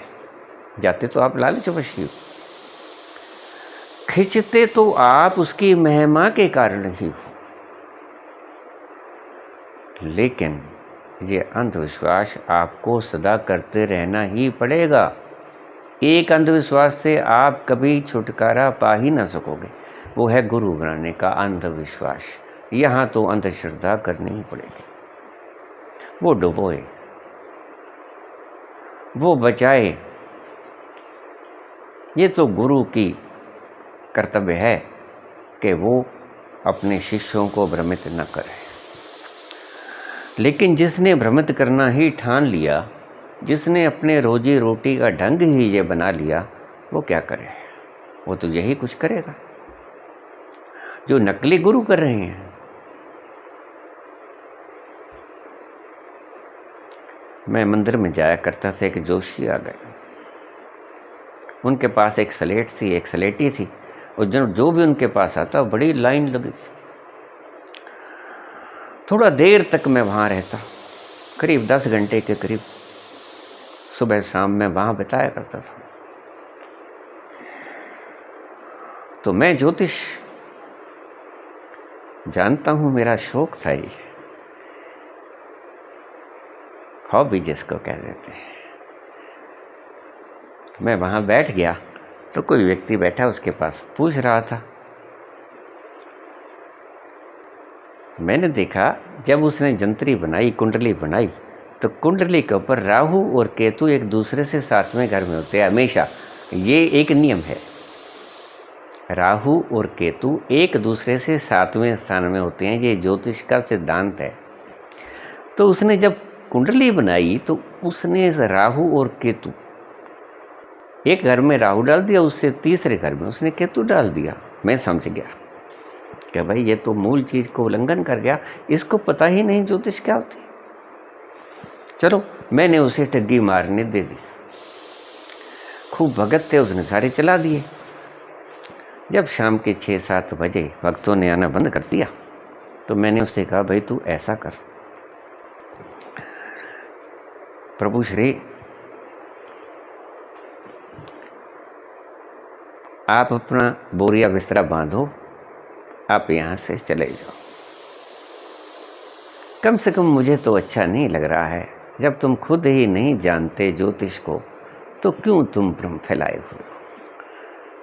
जाते तो आप लालचवश हो, खिंचते तो आप उसकी महिमा के कारण ही हो। लेकिन ये अंधविश्वास आपको सदा करते रहना ही पड़ेगा। एक अंधविश्वास से आप कभी छुटकारा पा ही ना सकोगे, वो है गुरु बनाने का अंधविश्वास। यहाँ तो अंधश्रद्धा करनी ही पड़ेगी। वो डुबोए, वो बचाए, ये तो गुरु की कर्तव्य है कि वो अपने शिष्यों को भ्रमित न करे। लेकिन जिसने भ्रमित करना ही ठान लिया, जिसने अपने रोजी रोटी का ढंग ही ये बना लिया, वो क्या करे? वो तो यही कुछ करेगा जो नकली गुरु कर रहे हैं। मैं मंदिर में जाया करता था, एक जोशी आ गए, उनके पास एक स्लेट थी, एक स्लेटी थी, और जो भी उनके पास आता बड़ी लाइन लगी थी। थोड़ा देर तक मैं वहाँ रहता, करीब 10 घंटे के करीब सुबह शाम मैं वहाँ बिताया करता था। तो मैं ज्योतिष जानता हूँ, मेरा शौक था ये, हॉबी जिसको कह देते हैं। मैं वहाँ बैठ गया तो कोई व्यक्ति बैठा उसके पास पूछ रहा था। मैंने देखा जब उसने जंतरी बनाई, कुंडली बनाई, तो कुंडली के ऊपर राहु और केतु एक दूसरे से 7वें घर में होते हैं हमेशा। ये एक नियम है, राहु और केतु एक दूसरे से 7वें स्थान में होते हैं, ये ज्योतिष का सिद्धांत है। तो उसने जब कुंडली बनाई तो उसने राहु और केतु, एक घर में राहु डाल दिया, उससे तीसरे घर में उसने केतु डाल दिया। मैं समझ गया कि भाई ये तो मूल चीज को उल्लंघन कर गया, इसको पता ही नहीं ज्योतिष क्या होती है। चलो मैंने उसे ठगी मारने दे दी। खूब भगत थे, उसने सारे चला दिए। जब शाम के 6-7 बजे भक्तों ने आना बंद कर दिया तो मैंने उससे कहा, भाई तू ऐसा कर, प्रभु श्री आप अपना बोरिया बिस्तरा बांधो, आप यहाँ से चले जाओ। कम से कम मुझे तो अच्छा नहीं लग रहा है। जब तुम खुद ही नहीं जानते ज्योतिष को तो क्यों तुम भ्रम फैलाए हुए हो।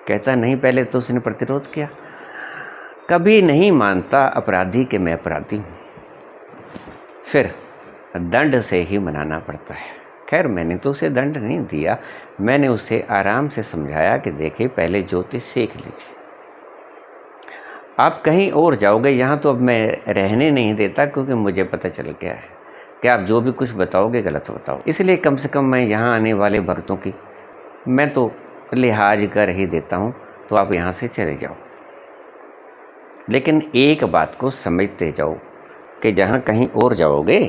कहता नहीं, पहले तो उसने प्रतिरोध किया। कभी नहीं मानता अपराधी कि मैं अपराधी हूँ, फिर दंड से ही मनाना पड़ता है। खैर, मैंने तो उसे दंड नहीं दिया, मैंने उसे आराम से समझाया कि देखिए पहले ज्योतिष सीख लीजिए, आप कहीं और जाओगे, यहाँ तो अब मैं रहने नहीं देता, क्योंकि मुझे पता चल गया है कि आप जो भी कुछ बताओगे गलत बताओ। इसलिए कम से कम मैं यहाँ आने वाले भक्तों की मैं तो लिहाज कर ही देता हूँ, तो आप यहाँ से चले जाओ। लेकिन एक बात को समझते जाओ कि जहाँ कहीं और जाओगे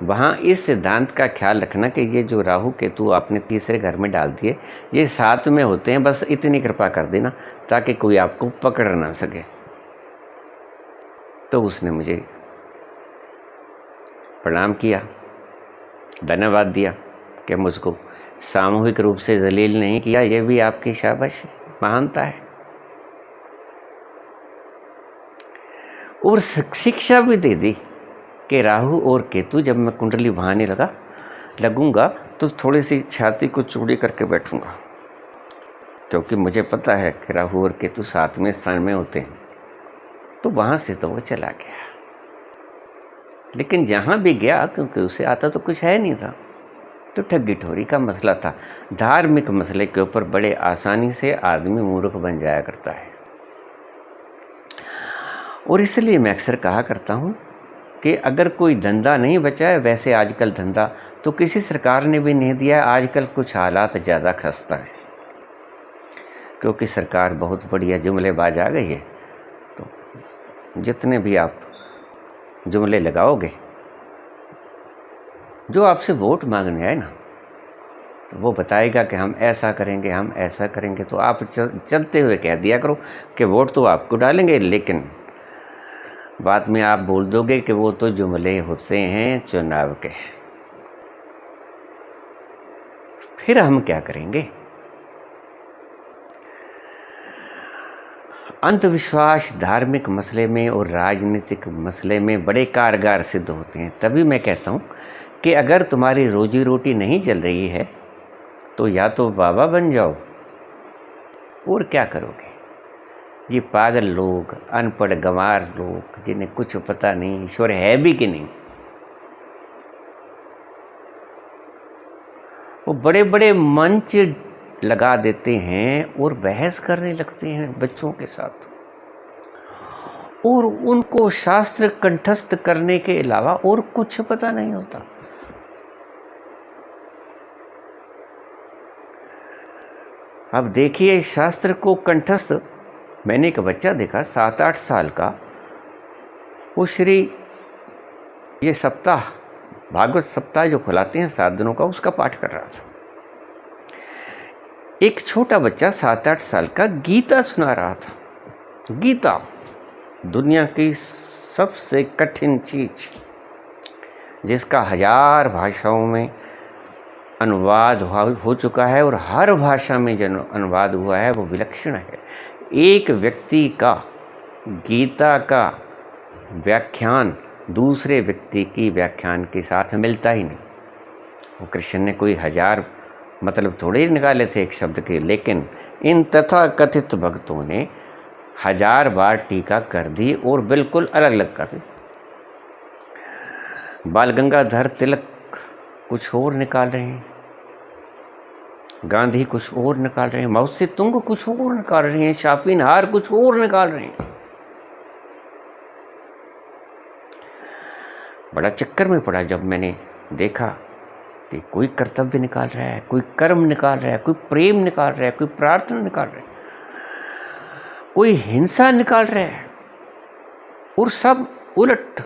वहाँ इस सिद्धांत का ख्याल रखना कि ये जो राहु केतु आपने तीसरे घर में डाल दिए, ये साथ में होते हैं, बस इतनी कृपा कर देना ताकि कोई आपको पकड़ ना सके। तो उसने मुझे प्रणाम किया, धन्यवाद दिया कि मुझको सामूहिक रूप से जलील नहीं किया, ये भी आपकी शाबाशी महानता है। और शिक्षा भी दे दी कि राहु और केतु जब मैं कुंडली बहाने लगूंगा तो थोड़ी सी छाती को चौड़ी करके बैठूंगा, क्योंकि मुझे पता है कि राहु और केतु साथ में स्थान में होते हैं। तो वहाँ से तो वो चला गया। लेकिन जहाँ भी गया, क्योंकि उसे आता तो कुछ है नहीं था, तो ठगी ठोरी का मसला था। धार्मिक मसले के ऊपर बड़े आसानी से आदमी मूर्ख बन जाया करता है। और इसलिए मैं अक्सर कहा करता हूँ कि अगर कोई धंधा नहीं बचा है, वैसे आजकल धंधा तो किसी सरकार ने भी नहीं दिया है। आजकल कुछ हालात ज़्यादा खस्ता हैं, क्योंकि सरकार बहुत बढ़िया जुमलेबाज आ गई है। तो जितने भी आप जुमले लगाओगे, जो आपसे वोट मांगने आए ना, तो वो बताएगा कि हम ऐसा करेंगे, हम ऐसा करेंगे, तो आप चलते हुए कह दिया करो कि वोट तो आपको डालेंगे, लेकिन बाद में आप बोल दोगे कि वो तो जुमले होते हैं चुनाव के। फिर हम क्या करेंगे? अंधविश्वास धार्मिक मसले में और राजनीतिक मसले में बड़े कारगर सिद्ध होते हैं। तभी मैं कहता हूँ कि अगर तुम्हारी रोजी रोटी नहीं चल रही है तो या तो बाबा बन जाओ, और क्या करोगे? ये पागल लोग, अनपढ़ गंवार लोग, जिन्हें कुछ पता नहीं ईश्वर है भी कि नहीं, वो बड़े बड़े मंच लगा देते हैं और बहस करने लगते हैं बच्चों के साथ, और उनको शास्त्र कंठस्थ करने के अलावा और कुछ पता नहीं होता। अब देखिए, शास्त्र को कंठस्थ, मैंने एक बच्चा देखा 7-8 साल का, वो श्री ये सप्ताह, भागवत सप्ताह जो खुलाते हैं 7 दिनों का, उसका पाठ कर रहा था। एक छोटा बच्चा 7-8 साल का गीता सुना रहा था। गीता दुनिया की सबसे कठिन चीज, जिसका 1000 भाषाओं में अनुवाद हो चुका है, और हर भाषा में जो अनुवाद हुआ है वो विलक्षण है। एक व्यक्ति का गीता का व्याख्यान दूसरे व्यक्ति की व्याख्यान के साथ मिलता ही नहीं। वो कृष्ण ने कोई 1000 मतलब थोड़े ही निकाले थे एक शब्द के, लेकिन इन तथा कथित भक्तों ने 1000 बार टीका कर दी और बिल्कुल अलग अलग कर दी। बाल गंगाधर तिलक कुछ और निकाल रहे हैं, गांधी कुछ और निकाल रहे हैं, माओ से तुंग कुछ और निकाल रहे हैं, शापिनहार कुछ और निकाल रहे हैं। बड़ा चक्कर में पड़ा जब मैंने देखा कि कोई कर्तव्य निकाल रहा है, कोई कर्म निकाल रहा है, कोई प्रेम निकाल रहा है, कोई प्रार्थना निकाल रहा है, कोई हिंसा निकाल रहा है, और सब उलट।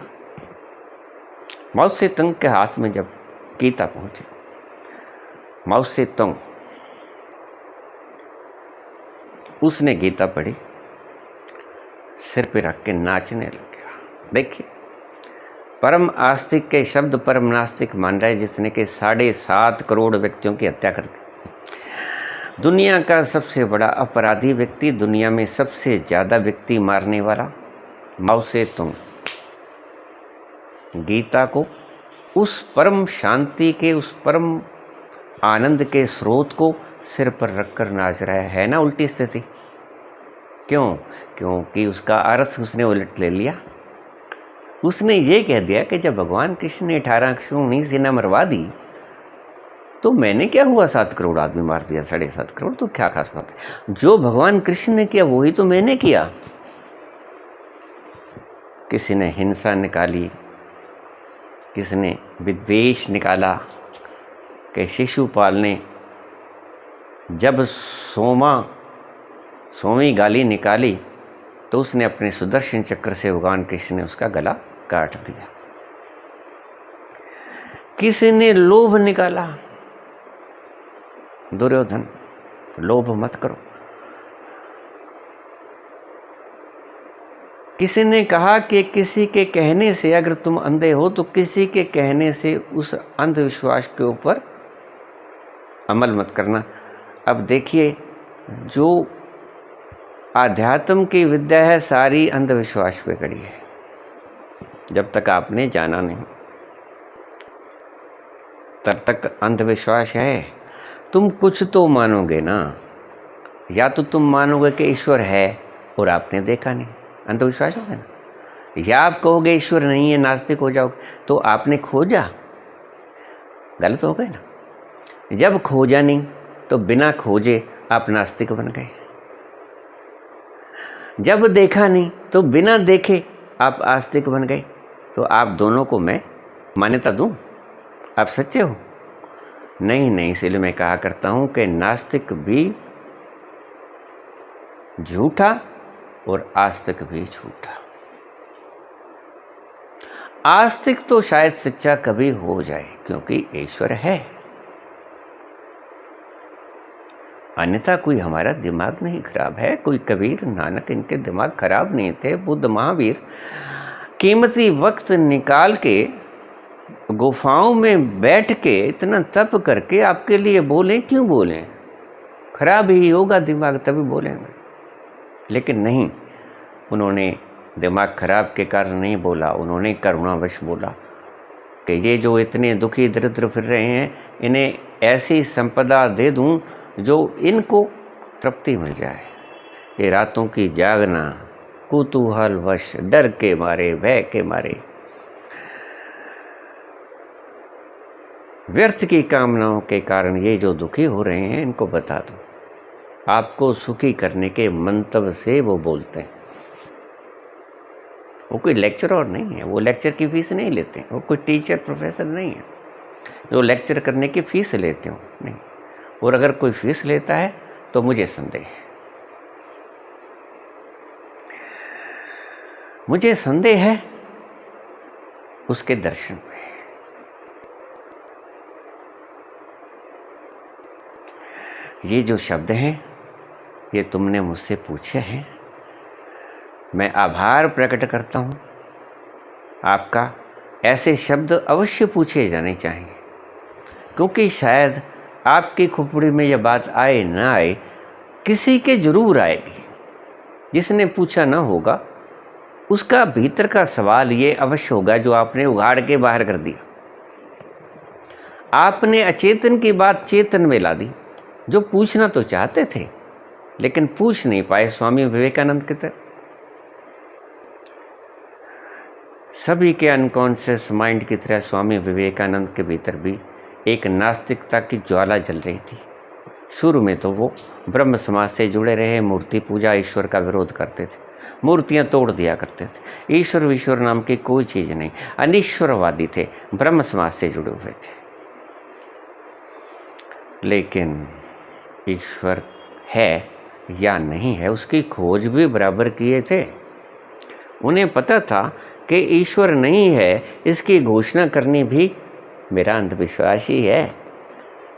माओ से तुंग के हाथ में जब गीता पहुंचे, माओ से तुंग, उसने गीता पढ़ी, सिर पे रख के नाचने लग गया। देखिए, परम आस्तिक के शब्द परम नास्तिक मान रहा है, जिसने कि 7.5 करोड़ व्यक्तियों की हत्या कर दी। दुनिया का सबसे बड़ा अपराधी व्यक्ति, दुनिया में सबसे ज़्यादा व्यक्ति मारने वाला माओ से तुंग, गीता को उस परम शांति के, उस परम आनंद के स्रोत को सिर पर रखकर नाच रहा है ना उल्टी स्थिति। क्यों? क्योंकि उसका अर्थ उसने उलट ले लिया। उसने ये कह दिया कि जब भगवान कृष्ण ने 18 अक्षोहिणी सेना मरवा दी तो मैंने क्या हुआ, 7 करोड़ आदमी मार दिया, 7.5 करोड़, तो क्या खास बात है। जो भगवान कृष्ण ने किया वही तो मैंने किया। किसी ने हिंसा निकाली, किसी ने विद्वेष निकाला कि शिशुपाल ने जब सोमी गाली निकाली तो उसने अपने सुदर्शन चक्र से भगवान कृष्ण ने उसका गला काट दिया। किसी ने लोभ निकाला, दुर्योधन लोभ मत करो। किसी ने कहा कि किसी के कहने से अगर तुम अंधे हो तो किसी के कहने से उस अंधविश्वास के ऊपर अमल मत करना। अब देखिए, जो आध्यात्म की विद्या है सारी अंधविश्वास पे खड़ी है। जब तक आपने जाना नहीं तब तक अंधविश्वास है। तुम कुछ तो मानोगे ना, या तो तुम मानोगे कि ईश्वर है और आपने देखा नहीं, अंधविश्वास होगा ना, या आप कहोगे ईश्वर नहीं है, नास्तिक हो जाओगे, तो आपने खोजा, गलत हो गए ना। जब खोजा नहीं तो बिना खोजे आप नास्तिक बन गए। जब देखा नहीं तो बिना देखे आप आस्तिक बन गए। तो आप दोनों को मैं मान्यता दूं? आप सच्चे हो? नहीं, इसलिए मैं कहा करता हूं कि नास्तिक भी झूठा और आस्तिक भी झूठा। आस्तिक तो शायद सच्चा कभी हो जाए क्योंकि ईश्वर है, अन्यथा कोई हमारा दिमाग नहीं खराब है। कोई कबीर, नानक, इनके दिमाग खराब नहीं थे। बुद्ध, महावीर कीमती वक्त निकाल के गुफाओं में बैठ के इतना तप करके आपके लिए बोले, क्यों बोले? खराब ही होगा दिमाग तभी बोलेंगे। लेकिन नहीं, उन्होंने दिमाग खराब के कारण नहीं बोला, उन्होंने करुणावश बोला कि ये जो इतने दुखी दरिद्र फिर रहे हैं, इन्हें ऐसी संपदा दे दूं जो इनको तृप्ति मिल जाए। ये रातों की जागना, कुतूहल वश, डर के मारे, भय के मारे, व्यर्थ की कामनाओं के कारण ये जो दुखी हो रहे हैं, इनको बता दो। आपको सुखी करने के मंतव्य से वो बोलते हैं। वो कोई लेक्चरर नहीं है, वो लेक्चर की फीस नहीं लेते, वो कोई टीचर प्रोफेसर नहीं है जो लेक्चर करने की फीस लेते हो, नहीं। और अगर कोई फीस लेता है तो मुझे संदेह है, मुझे संदेह है उसके दर्शन में। ये जो शब्द हैं ये तुमने मुझसे पूछे हैं, मैं आभार प्रकट करता हूँ आपका। ऐसे शब्द अवश्य पूछे जाने चाहिए, क्योंकि शायद आपकी खोपड़ी में यह बात आए ना आए, किसी के जरूर आएगी। जिसने पूछा ना होगा उसका भीतर का सवाल ये अवश्य होगा जो आपने उगाड़ के बाहर कर दिया। आपने अचेतन की बात चेतन में ला दी। जो पूछना तो चाहते थे लेकिन पूछ नहीं पाए, स्वामी विवेकानंद की तरह। सभी के अनकॉन्शियस माइंड की तरह स्वामी विवेकानंद के भीतर भी एक नास्तिकता की ज्वाला जल रही थी। शुरू में तो वो ब्रह्म समाज से जुड़े रहे, मूर्ति पूजा, ईश्वर का विरोध करते थे, मूर्तियां तोड़ दिया करते थे। ईश्वर नाम की कोई चीज़ नहीं, अनिश्वरवादी थे, ब्रह्म समाज से जुड़े हुए थे। लेकिन ईश्वर है या नहीं है उसकी खोज भी बराबर किए थे। उन्हें पता था कि ईश्वर नहीं है, इसकी घोषणा करनी भी मेरा अंधविश्वास ही है।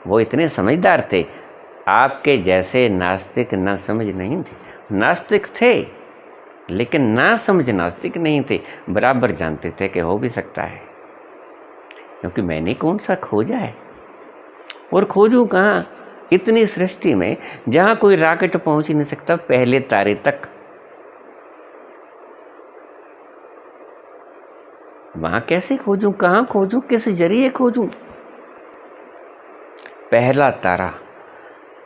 वो इतने समझदार थे, आपके जैसे नास्तिक ना समझ नहीं थे। नास्तिक थे लेकिन ना समझ नास्तिक नहीं थे, बराबर जानते थे कि हो भी सकता है, क्योंकि मैंने कौन सा खोजा है और खोजूं कहाँ। इतनी सृष्टि में जहां कोई रॉकेट पहुंच ही नहीं सकता पहले तारे तक, वहां कैसे खोजूं, कहां खोजूं, किस जरिए खोजूं? पहला तारा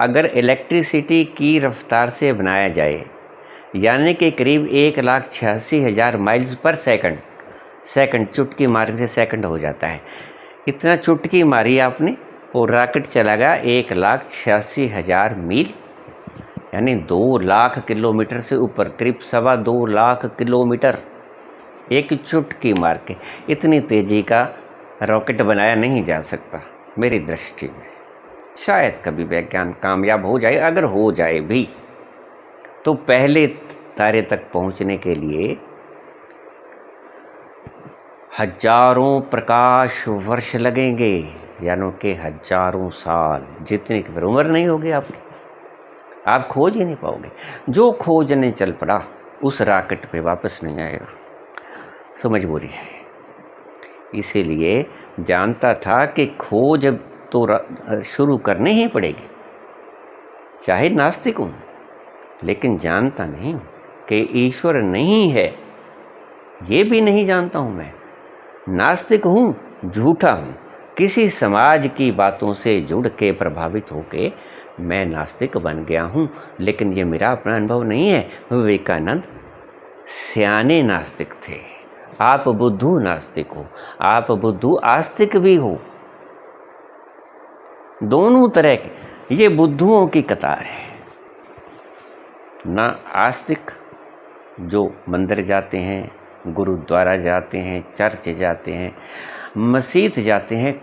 अगर इलेक्ट्रिसिटी की रफ्तार से बनाया जाए, यानी कि करीब 1,86,000 माइल्स पर सेकंड, सेकंड चुटकी मारने से सेकंड हो जाता है, इतना चुटकी मारी आपने और रॉकेट चला गया 1,86,000 मील, यानी 2 लाख किलोमीटर से ऊपर, करीब 2.25 लाख किलोमीटर एक चुटकी मार के। इतनी तेजी का रॉकेट बनाया नहीं जा सकता मेरी दृष्टि में। शायद कभी विज्ञान कामयाब हो जाए, अगर हो जाए भी तो पहले तारे तक पहुंचने के लिए हजारों प्रकाश वर्ष लगेंगे, यानी कि हजारों साल, जितनी की उम्र नहीं होगी आपकी, आप खोज ही नहीं पाओगे। जो खोजने चल पड़ा उस रॉकेट पे वापस नहीं आएगा, तो मजबूरी है। इसीलिए जानता था कि खोज तो शुरू करनी ही पड़ेगी, चाहे नास्तिक हूँ, लेकिन जानता नहीं कि ईश्वर नहीं है, ये भी नहीं जानता हूँ मैं। नास्तिक हूँ, झूठा हूँ, किसी समाज की बातों से जुड़ के प्रभावित होके मैं नास्तिक बन गया हूँ, लेकिन ये मेरा अपना अनुभव नहीं है। विवेकानंद सियाने नास्तिक थे, आप बुद्धू नास्तिक हो, आप बुद्धू आस्तिक भी हो, दोनों तरह के। ये बुद्धुओं की कतार है ना। आस्तिक जो मंदिर जाते हैं, गुरुद्वारा जाते हैं, चर्च जाते हैं, मस्जिद जाते हैं,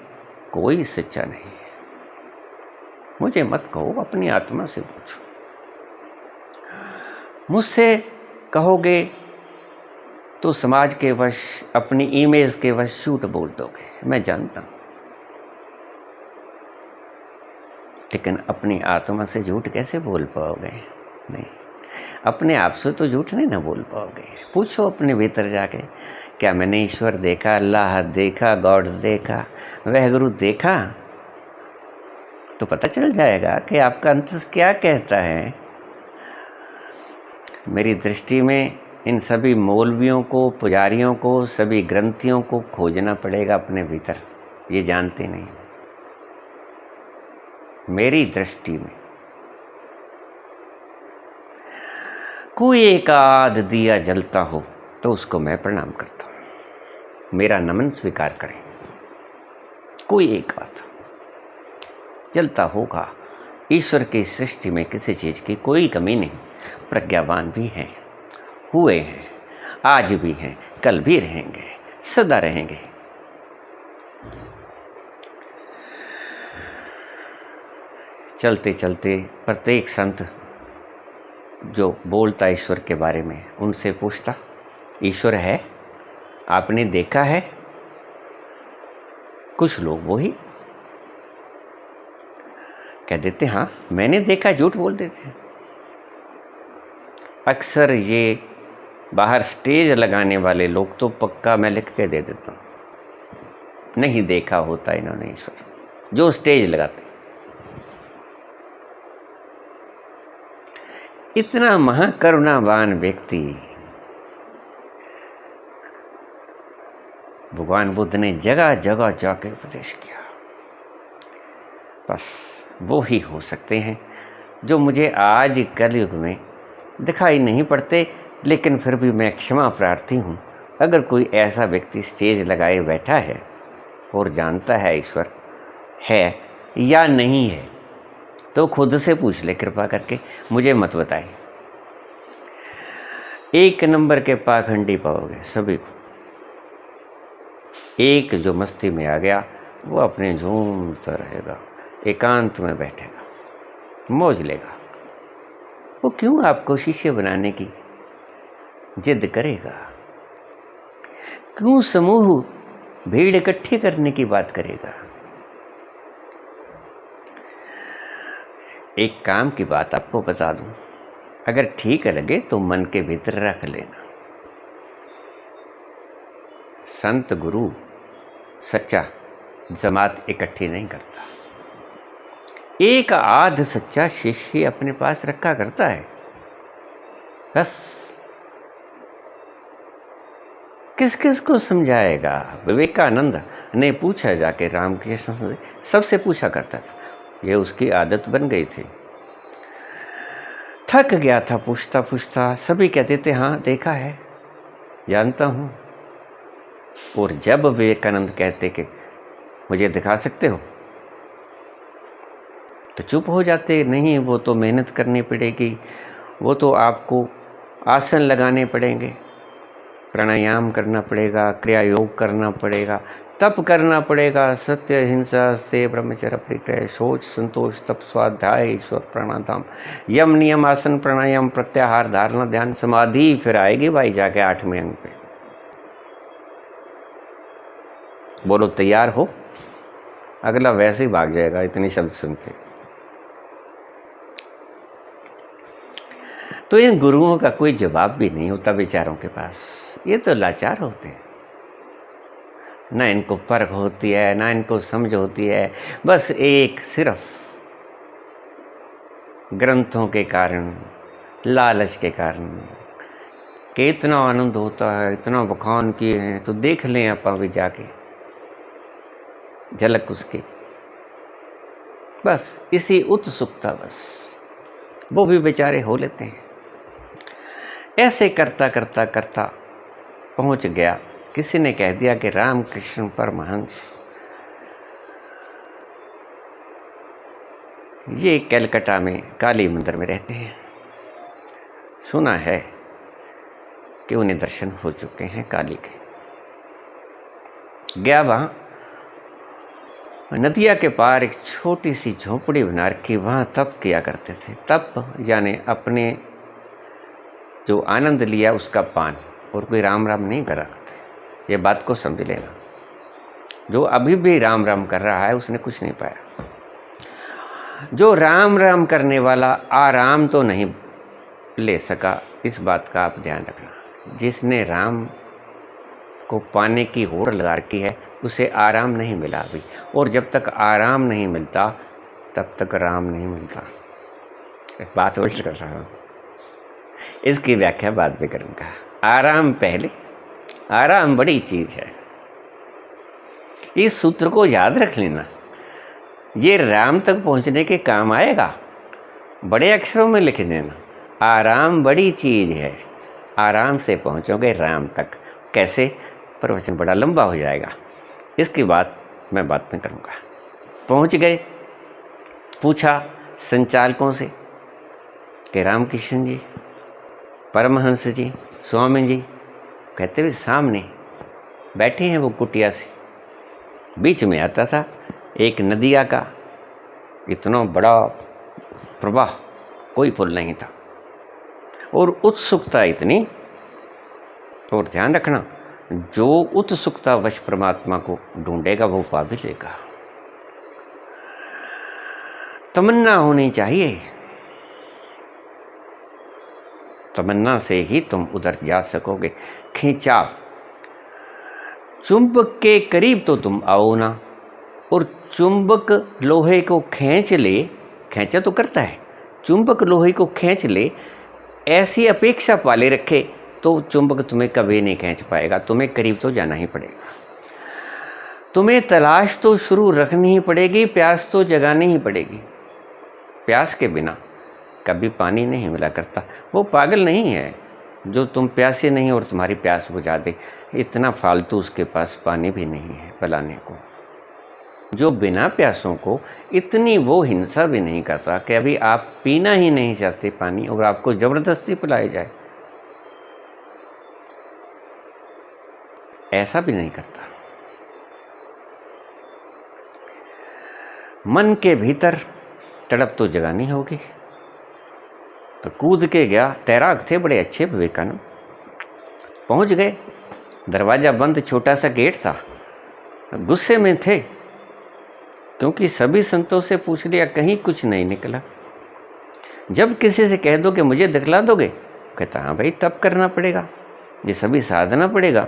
कोई सच्चा नहीं है। मुझे मत कहो, अपनी आत्मा से पूछो। मुझसे कहोगे तो समाज के वश, अपनी इमेज के वश झूठ बोल दोगे, मैं जानता हूं, लेकिन अपनी आत्मा से झूठ कैसे बोल पाओगे? नहीं, अपने आप से तो झूठ नहीं ना बोल पाओगे। पूछो अपने भीतर जाके, क्या मैंने ईश्वर देखा, अल्लाह देखा, गॉड देखा, वह गुरु देखा? तो पता चल जाएगा कि आपका अंतस क्या कहता है। मेरी दृष्टि में इन सभी मौलवियों को, पुजारियों को, सभी ग्रंथियों को खोजना पड़ेगा अपने भीतर, ये जानते नहीं। मेरी दृष्टि में कोई एक आध दिया जलता हो तो उसको मैं प्रणाम करता हूं, मेरा नमन स्वीकार करें। कोई एक आध जलता होगा। ईश्वर की सृष्टि में किसी चीज की कोई कमी नहीं। प्रज्ञावान भी हैं, हुए हैं, आज भी हैं, कल भी रहेंगे, सदा रहेंगे। चलते चलते प्रत्येक संत जो बोलता ईश्वर के बारे में, उनसे पूछता, ईश्वर है, आपने देखा है? कुछ लोग वही कह देते, हाँ मैंने देखा, झूठ बोल देते हैं। अक्सर ये बाहर स्टेज लगाने वाले लोग तो पक्का मैं लिख के दे देता हूँ, नहीं देखा होता इन्होंने ईश्वर, जो स्टेज लगाते। इतना महाकरुणावान व्यक्ति भगवान बुद्ध ने जगह जगह जाकर उपदेश किया। बस वो ही हो सकते हैं जो मुझे आज कलयुग में दिखाई नहीं पड़ते, लेकिन फिर भी मैं क्षमा प्रार्थी हूँ। अगर कोई ऐसा व्यक्ति स्टेज लगाए बैठा है और जानता है ईश्वर है या नहीं है, तो खुद से पूछ ले कृपा करके, मुझे मत बताए। एक नंबर के पाखंडी पाओगे सभी को। एक जो मस्ती में आ गया वो अपने झूमता रहेगा, एकांत में बैठेगा, मौज लेगा। वो क्यों आपको शिष्य बनाने की जिद करेगा? क्यों समूह भीड़ इकट्ठी करने की बात करेगा? एक काम की बात आपको बता दूं, अगर ठीक लगे तो मन के भीतर रख लेना। संत गुरु सच्चा जमात इकट्ठी नहीं करता। एक आध सच्चा शिष्य ही अपने पास रखा करता है, बस। किस किस को समझाएगा? विवेकानंद ने पूछा जाके रामकृष्ण से, सबसे पूछा करता था, ये उसकी आदत बन गई थी। थक गया था पूछता पूछता, सभी कहते थे हाँ देखा है, जानता हूं। और जब विवेकानंद कहते कि मुझे दिखा सकते हो, तो चुप हो जाते, नहीं वो तो मेहनत करनी पड़ेगी, वो तो आपको आसन लगाने पड़ेंगे, प्राणायाम करना पड़ेगा, क्रिया योग करना पड़ेगा, तप करना पड़ेगा, सत्य हिंसा से ब्रह्मचर्य परिग्रह, शौच संतोष तप स्वाध्याय ईश्वर प्राणायाम यम नियम आसन प्राणायाम प्रत्याहार धारणा ध्यान समाधि, फिर आएगी भाई जाके 8वें अंग पे। बोलो तैयार हो? अगला वैसे ही भाग जाएगा इतने शब्द सुन के। तो इन गुरुओं का कोई जवाब भी नहीं होता बेचारों के पास, ये तो लाचार होते हैं, ना इनको परख होती है, ना इनको समझ होती है, बस एक सिर्फ ग्रंथों के कारण, लालच के कारण कि इतना आनंद होता है, इतना बखान किए हैं तो देख लें आप अभी जाके झलक उसकी, बस इसी उत्सुकता, बस वो भी बेचारे हो लेते हैं। ऐसे करता करता करता पहुंच गया, किसी ने कह दिया कि रामकृष्ण परमहंस ये कलकत्ता में काली मंदिर में रहते हैं, सुना है कि उन्हें दर्शन हो चुके हैं काली के। गया वहां, नदिया के पार एक छोटी सी झोपड़ी बना रखी, वहां तप किया करते थे। तप यानी अपने जो आनंद लिया उसका पान, और कोई राम राम नहीं कर रहा था, ये बात को समझ लेना। जो अभी भी राम राम कर रहा है उसने कुछ नहीं पाया। जो राम राम करने वाला आराम तो नहीं ले सका, इस बात का आप ध्यान रखना। जिसने राम को पाने की होड़ लगा रखी है उसे आराम नहीं मिला अभी, और जब तक आराम नहीं मिलता तब तक राम नहीं मिलता। बात उल्ट कर रहा हूँ, इसकी व्याख्या बाद में करूँगा। आराम पहले, आराम बड़ी चीज है, इस सूत्र को याद रख लेना, ये राम तक पहुँचने के काम आएगा। बड़े अक्षरों में लिख देना, आराम बड़ी चीज है, आराम से पहुँचोगे राम तक। कैसे? प्रवचन बड़ा लंबा हो जाएगा, इसकी बात मैं बाद में करूँगा। पहुँच गए, पूछा संचालकों से कि रामकृष्ण जी, परमहंस जी, स्वामी जी, कहते हुए सामने बैठे हैं वो कुटिया से। बीच में आता था एक नदिया का इतना बड़ा प्रवाह, कोई पुल नहीं था, और उत्सुकता इतनी। और ध्यान रखना, जो उत्सुकता वश परमात्मा को ढूंढेगा वो पा भी लेगा। तमन्ना होनी चाहिए, तमन्ना से ही तुम उधर जा सकोगे। खींचाव, चुंबक के करीब तो तुम आओ ना, और चुंबक लोहे को खींच ले, खींचा तो करता है, चुंबक लोहे को खींच ले, ऐसी अपेक्षा पाले रखे तो चुंबक तुम्हें कभी नहीं खींच पाएगा। तुम्हें करीब तो जाना ही पड़ेगा, तुम्हें तलाश तो शुरू रखनी ही पड़ेगी, प्यास तो जगानी ही पड़ेगी। प्यास के बिना कभी पानी नहीं मिला करता। वो पागल नहीं है जो तुम प्यासे नहीं और तुम्हारी प्यास बुझा दे, इतना फालतू उसके पास पानी भी नहीं है पिलाने को। जो बिना प्यासों को इतनी वो हिंसा भी नहीं करता कि अभी आप पीना ही नहीं चाहते पानी और आपको जबरदस्ती पिलाया जाए, ऐसा भी नहीं करता। मन के भीतर तड़प तो जगानी होगी। तो कूद के गया, तैराक थे बड़े अच्छे विवेकानंद। पहुंच गए, दरवाज़ा बंद, छोटा सा गेट था। गुस्से में थे क्योंकि सभी संतों से पूछ लिया, कहीं कुछ नहीं निकला। जब किसी से कह दो कि मुझे दिखला दोगे, कहता हाँ भाई तब करना पड़ेगा, ये सभी साधना पड़ेगा।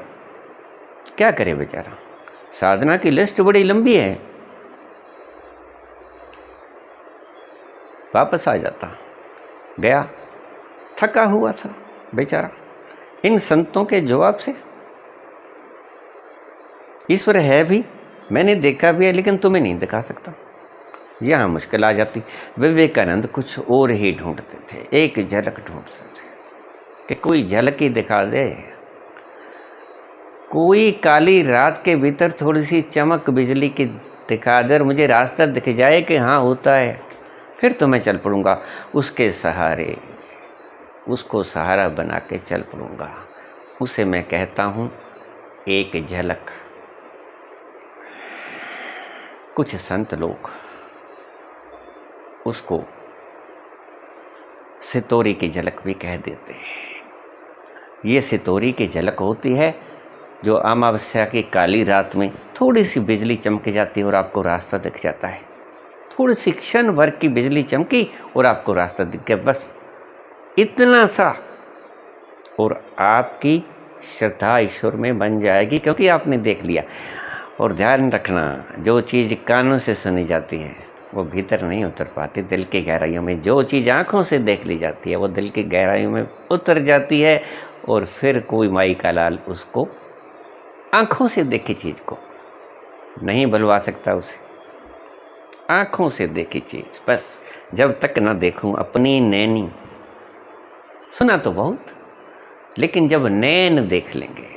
क्या करे बेचारा, साधना की लिस्ट बड़ी लंबी है। वापस आ जाता। गया, थका हुआ था बेचारा इन संतों के जवाब से। ईश्वर है भी, मैंने देखा भी है, लेकिन तुम्हें नहीं दिखा सकता। यहाँ मुश्किल आ जाती। विवेकानंद कुछ और ही ढूंढते थे, एक झलक ढूंढते थे कि कोई झलक ही दिखा दे, कोई काली रात के भीतर थोड़ी सी चमक बिजली की दिखा दे और मुझे रास्ता दिख जाए कि हाँ होता है, फिर तो मैं चल पड़ूंगा उसके सहारे, उसको सहारा बना के चल पड़ूंगा। उसे मैं कहता हूँ एक झलक। कुछ संत लोग उसको सितोरी की झलक भी कह देते हैं। ये सितोरी की झलक होती है जो अमावस्या की काली रात में थोड़ी सी बिजली चमक जाती है और आपको रास्ता दिख जाता है। थोड़ी सी क्षण भर की बिजली चमकी और आपको रास्ता दिख गया, बस इतना सा, और आपकी श्रद्धा ईश्वर में बन जाएगी क्योंकि आपने देख लिया। और ध्यान रखना, जो चीज़ कानों से सुनी जाती है वो भीतर नहीं उतर पाती दिल की गहराइयों में। जो चीज़ आँखों से देख ली जाती है वो दिल की गहराइयों में उतर जाती है, और फिर कोई माई का लाल उसको आँखों से देखी चीज़ को नहीं भुलवा सकता। उसे आँखों से देखी चीज़, बस जब तक ना देखूं अपनी नैनी, सुना तो बहुत, लेकिन जब नैन देख लेंगे,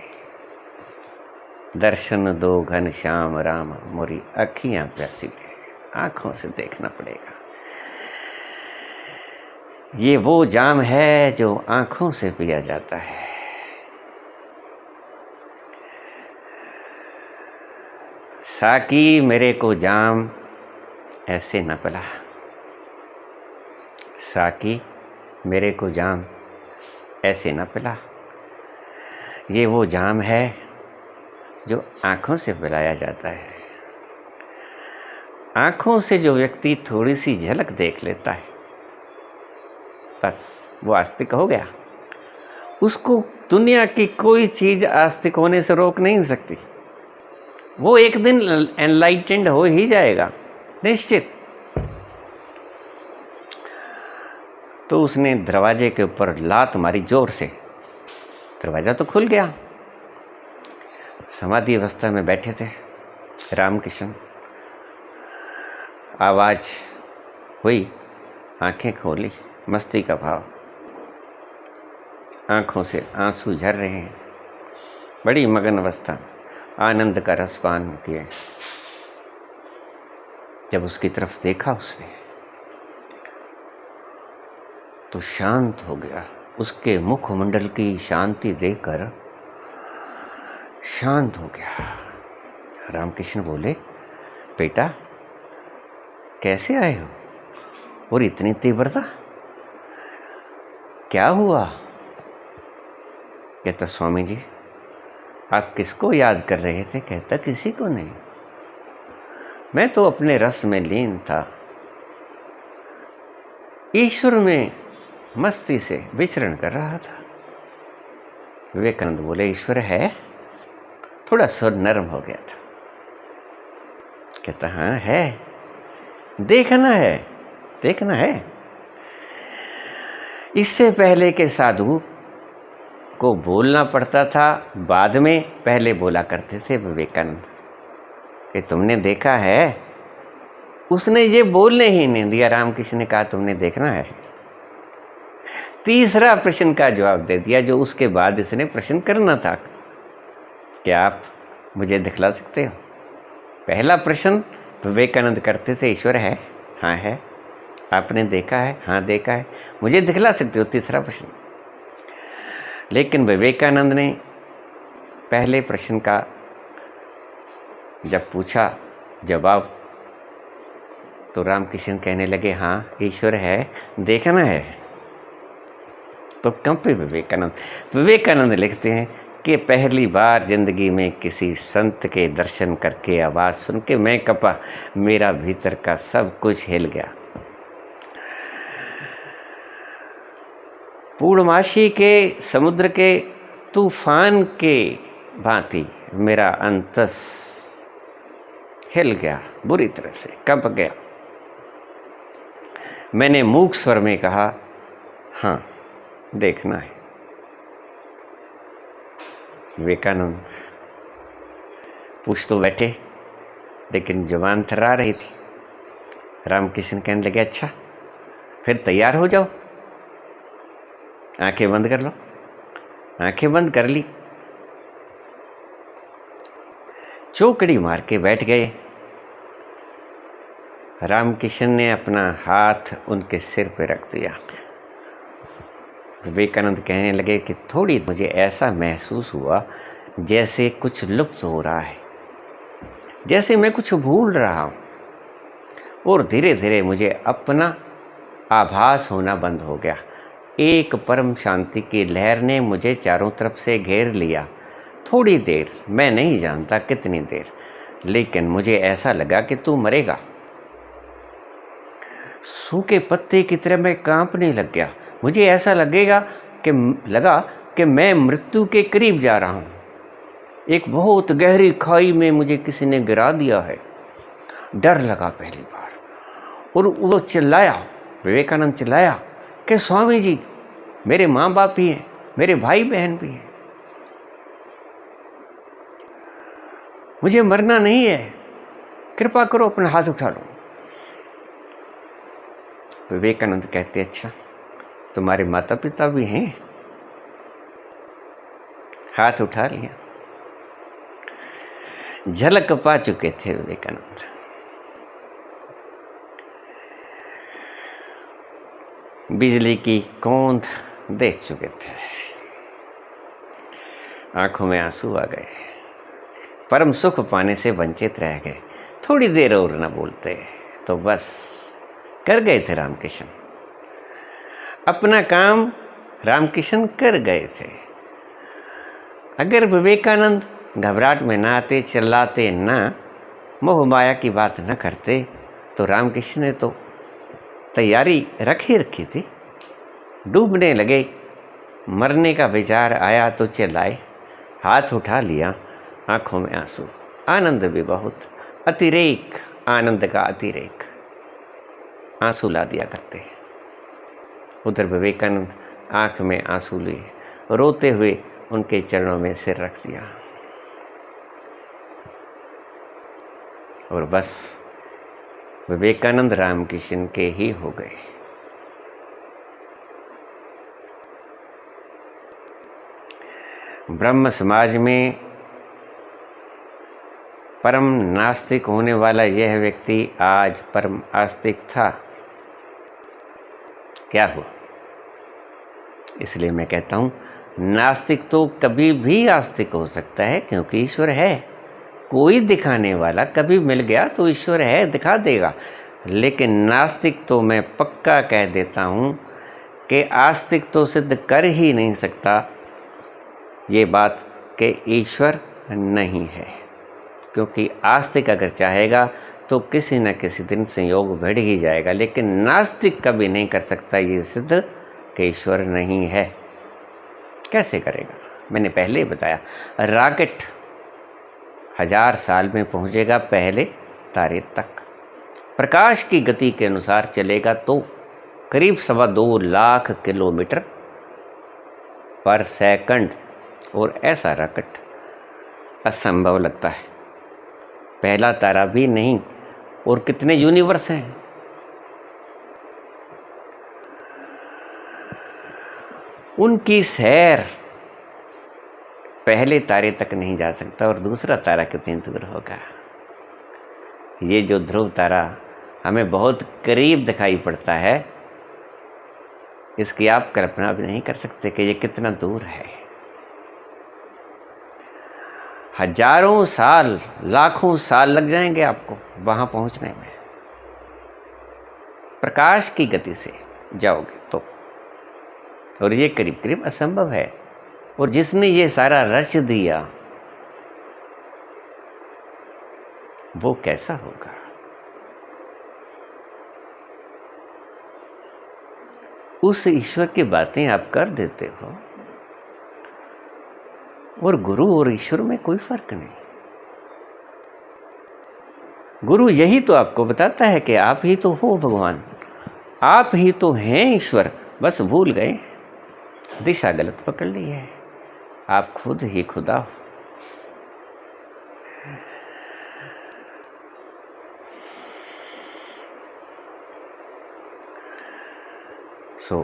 दर्शन दो घन श्याम राम मोरी अखियां प्यासी है, आंखों से देखना पड़ेगा। ये वो जाम है जो आंखों से पिया जाता है। साकी मेरे को जाम ऐसे न पिला, साकी मेरे को जाम ऐसे न पिला। ये वो जाम है जो आँखों से पिलाया जाता है। आँखों से जो व्यक्ति थोड़ी सी झलक देख लेता है, बस वो आस्तिक हो गया। उसको दुनिया की कोई चीज़ आस्तिक होने से रोक नहीं सकती। वो एक दिन एनलाइटेंड हो ही जाएगा निश्चित। तो उसने दरवाजे के ऊपर लात मारी जोर से, दरवाजा तो खुल गया। समाधि अवस्था में बैठे थे रामकृष्ण, आवाज हुई, आंखें खोली, मस्ती का भाव, आंखों से आंसू झर रहे हैं, बड़ी मगन अवस्था, आनंद का रसपान किए। जब उसकी तरफ देखा उसने तो शांत हो गया। उसके मुखमंडल की शांति देखकर शांत हो गया। रामकृष्ण बोले, बेटा कैसे आए हो और इतनी तीव्रता, क्या हुआ? कहता, स्वामी जी आप किसको याद कर रहे थे? कहता, किसी को नहीं, मैं तो अपने रस में लीन था, ईश्वर में मस्ती से विचरण कर रहा था। विवेकानंद बोले, ईश्वर है? थोड़ा सुर नरम हो गया था। कहता, हाँ है, देखना है, देखना है। इससे पहले के साधु को बोलना पड़ता था, बाद में पहले बोला करते थे विवेकानंद कि तुमने देखा है। उसने ये बोलने ही नहीं दिया। रामकृष्ण ने कहा, तुमने देखना है। तीसरा प्रश्न का जवाब दे दिया जो उसके बाद इसने प्रश्न करना था, क्या आप मुझे दिखला सकते हो? पहला प्रश्न विवेकानंद करते थे, ईश्वर है? हाँ है। आपने देखा है? हाँ देखा है। मुझे दिखला सकते हो? तीसरा प्रश्न। लेकिन विवेकानंद ने पहले प्रश्न का जब पूछा जवाब, तो रामकृष्ण कहने लगे, हाँ ईश्वर है, देखना है। तो कंपे विवेकानंद। विवेकानंद लिखते हैं कि पहली बार जिंदगी में किसी संत के दर्शन करके आवाज़ सुन के मैं कपा, मेरा भीतर का सब कुछ हिल गया। पूर्णमासी के समुद्र के तूफान के भांति मेरा अंतस हिल गया, बुरी तरह से कंप गया। मैंने मूक स्वर में कहा, हाँ देखना है। विवेकानंद पूछ तो बैठे, लेकिन जुबान थर्रा रही थी। रामकृष्ण कहने लगे, अच्छा फिर तैयार हो जाओ, आंखें बंद कर लो। आंखें बंद कर ली, चौकड़ी मार के बैठ गए। रामकृष्ण ने अपना हाथ उनके सिर पर रख दिया। विवेकानंद कहने लगे कि थोड़ी मुझे ऐसा महसूस हुआ जैसे कुछ लुप्त हो रहा है, जैसे मैं कुछ भूल रहा हूँ, और धीरे धीरे मुझे अपना आभास होना बंद हो गया। एक परम शांति की लहर ने मुझे चारों तरफ से घेर लिया। थोड़ी देर, मैं नहीं जानता कितनी देर, लेकिन मुझे ऐसा लगा कि तू मरेगा। सूखे पत्ते की तरह मैं कांपने लग गया। मुझे ऐसा लगा कि मैं मृत्यु के करीब जा रहा हूँ। एक बहुत गहरी खाई में मुझे किसी ने गिरा दिया है। डर लगा पहली बार, और वो चिल्लाया, विवेकानंद चिल्लाया कि स्वामी जी, मेरे माँ बाप भी हैं, मेरे भाई बहन भी हैं, मुझे मरना नहीं है, कृपा करो अपना हाथ उठा लो। विवेकानंद कहते, अच्छा तुम्हारे माता पिता भी हैं? हाथ उठा लिया। झलक पा चुके थे विवेकानंद। बिजली की कौंध देख चुके थे। आंखों में आंसू आ गए। परम सुख पाने से वंचित रह गए। थोड़ी देर और न बोलते तो बस कर गए थे रामकृष्ण। अपना काम रामकृष्ण कर गए थे। अगर विवेकानंद घबराहट में ना आते, चिल्लाते ना, मोह माया की बात न करते, तो रामकृष्ण ने तो तैयारी रखी थी। डूबने लगे, मरने का विचार आया तो चिल्लाए, हाथ उठा लिया, आंखों में आंसू, आनंद भी बहुत, अतिरेक, आनंद का अतिरेक, आंसू ला दिया करते। उधर विवेकानंद आंख में आंसू लिए, रोते हुए उनके चरणों में सिर रख दिया, और बस विवेकानंद रामकृष्ण के ही हो गए। ब्रह्म समाज में परम नास्तिक होने वाला यह व्यक्ति आज परम आस्तिक था। क्या हुआ? इसलिए मैं कहता हूँ, नास्तिक तो कभी भी आस्तिक हो सकता है, क्योंकि ईश्वर है। कोई दिखाने वाला कभी मिल गया तो ईश्वर है, दिखा देगा। लेकिन नास्तिक तो मैं पक्का कह देता हूँ कि आस्तिक तो सिद्ध कर ही नहीं सकता ये बात कि ईश्वर नहीं है, क्योंकि आस्तिक अगर चाहेगा तो किसी न किसी दिन संयोग बढ़ ही जाएगा। लेकिन नास्तिक कभी नहीं कर सकता ये सिद्ध कि ईश्वर नहीं है। कैसे करेगा? मैंने पहले ही बताया, रॉकेट 1000 साल में पहुंचेगा पहले तारे तक। प्रकाश की गति के अनुसार चलेगा तो करीब 2.25 लाख किलोमीटर पर सेकंड, और ऐसा रॉकेट असंभव लगता है। पहला तारा भी नहीं, और कितने यूनिवर्स हैं। उनकी सैर पहले तारे तक नहीं जा सकता, और दूसरा तारा कितनी दूर होगा। ये जो ध्रुव तारा हमें बहुत करीब दिखाई पड़ता है, इसकी आप कल्पना भी नहीं कर सकते कि ये कितना दूर है। हजारों साल, लाखों साल लग जाएंगे आपको वहां पहुंचने में। प्रकाश की गति से जाओगे तो, और ये करीब करीब असंभव है। और जिसने ये सारा रच दिया वो कैसा होगा? उस ईश्वर की बातें आप कर देते हो, और गुरु और ईश्वर में कोई फर्क नहीं। गुरु यही तो आपको बताता है कि आप ही तो हो भगवान, आप ही तो हैं ईश्वर, बस भूल गए, दिशा गलत पकड़ ली है। आप खुद ही खुदा हो। सो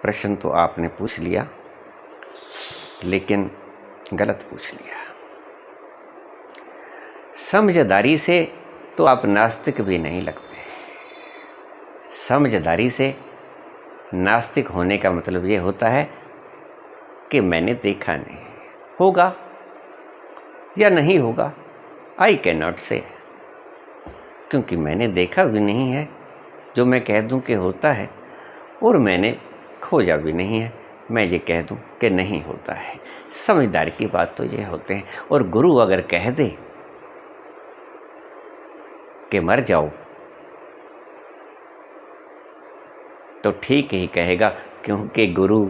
प्रश्न तो आपने पूछ लिया, लेकिन गलत पूछ लिया। समझदारी से तो आप नास्तिक भी नहीं लगते। समझदारी से नास्तिक होने का मतलब ये होता है कि मैंने देखा नहीं, होगा या नहीं होगा, आई कैन नॉट से, क्योंकि मैंने देखा भी नहीं है जो मैं कह दूं कि होता है, और मैंने खोजा भी नहीं है मैं ये कह दूं कि नहीं होता है। समझदारी की बात तो ये होते हैं। और गुरु अगर कह दे कि मर जाओ तो ठीक ही कहेगा, क्योंकि गुरु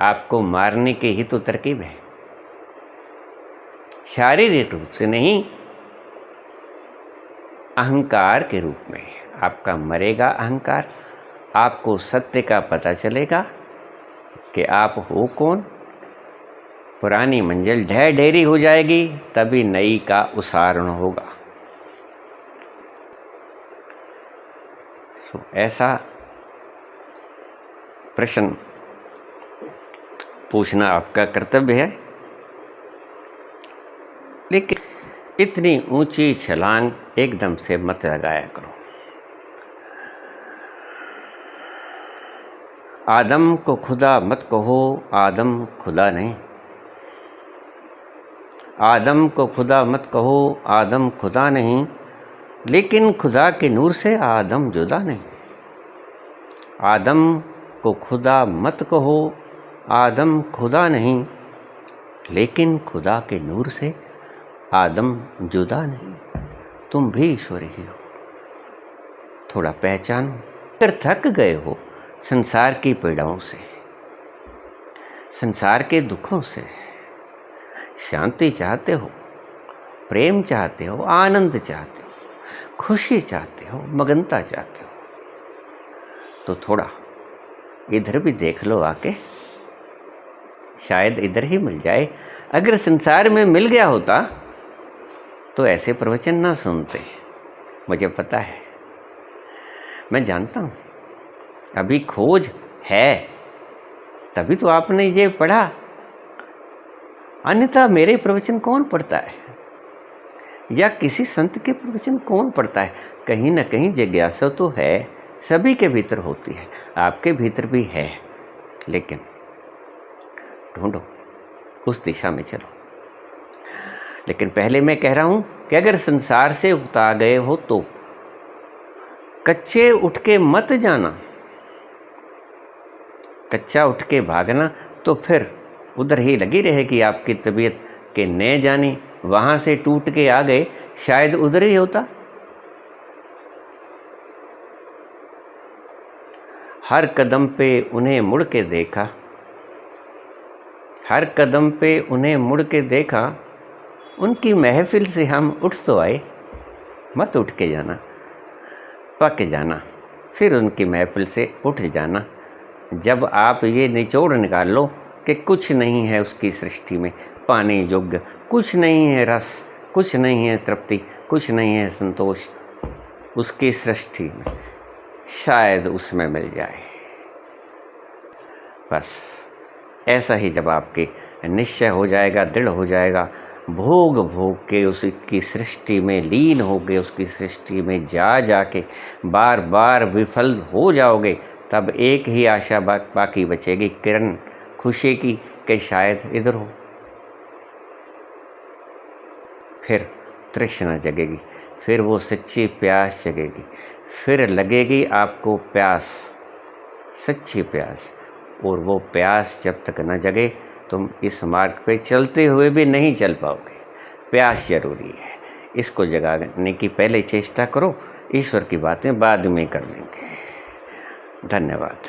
आपको मारने की ही तो तरकीब है, शारीरिक रूप से नहीं, अहंकार के रूप में। आपका मरेगा अहंकार, आपको सत्य का पता चलेगा कि आप हो कौन, पुरानी मंजिल ढह ढेरी हो जाएगी, तभी नई का उसारण होगा। तो ऐसा प्रश्न पूछना आपका कर्तव्य है, लेकिन इतनी ऊंची छलांग एकदम से मत लगाया करो। आदम को खुदा मत कहो, आदम खुदा नहीं। आदम को खुदा मत कहो, आदम खुदा नहीं, लेकिन खुदा के नूर से आदम जुदा नहीं। आदम को खुदा मत कहो, आदम खुदा नहीं, लेकिन खुदा के नूर से आदम जुदा नहीं। तुम भी ईश्वर ही हो, थोड़ा पहचानो। अगर थक गए हो संसार की पीड़ाओं से, संसार के दुखों से, शांति चाहते हो, प्रेम चाहते हो, आनंद चाहते हो, खुशी चाहते हो, मगनता चाहते हो, तो थोड़ा इधर भी देख लो आके, शायद इधर ही मिल जाए। अगर संसार में मिल गया होता तो ऐसे प्रवचन ना सुनते, मुझे पता है, मैं जानता हूँ। अभी खोज है, तभी तो आपने ये पढ़ा, अन्यथा मेरे प्रवचन कौन पढ़ता है, या किसी संत के प्रवचन कौन पढ़ता है। कहीं ना कहीं जिज्ञासा तो है, सभी के भीतर होती है, आपके भीतर भी है, लेकिन ढूंढो, उस दिशा में चलो। लेकिन पहले मैं कह रहा हूं कि अगर संसार से उकता गए हो तो कच्चे उठ के मत जाना। कच्चा उठ के भागना तो फिर उधर ही लगी रहेगी आपकी तबीयत कि न जाने वहां से टूट के आ गए, शायद उधर ही होता। हर कदम पे उन्हें मुड़ के देखा, हर कदम पे उन्हें मुड़ के देखा, उनकी महफिल से हम उठ तो आए। मत उठ के जाना, पक जाना, फिर उनकी महफिल से उठ जाना। जब आप ये निचोड़ निकाल लो कि कुछ नहीं है उसकी सृष्टि में पाने योग्य, कुछ नहीं है रस, कुछ नहीं है तृप्ति, कुछ नहीं है संतोष उसकी सृष्टि में, शायद उसमें मिल जाए। बस ऐसा ही जब आपके निश्चय हो जाएगा, दृढ़ हो जाएगा, भोग भोग के उसकी सृष्टि में लीन हो गए, उसकी सृष्टि में जाके बार बार विफल हो जाओगे, तब एक ही आशा बाकी बचेगी, किरण खुशी की, कि शायद इधर हो। फिर तृष्णा जगेगी, फिर वो सच्ची प्यास जगेगी, फिर लगेगी आपको प्यास, सच्ची प्यास। और वो प्यास जब तक न जगे तुम इस मार्ग पे चलते हुए भी नहीं चल पाओगे। प्यास जरूरी है, इसको जगाने की पहले चेष्टा करो, ईश्वर की बातें बाद में कर लेंगे। धन्यवाद।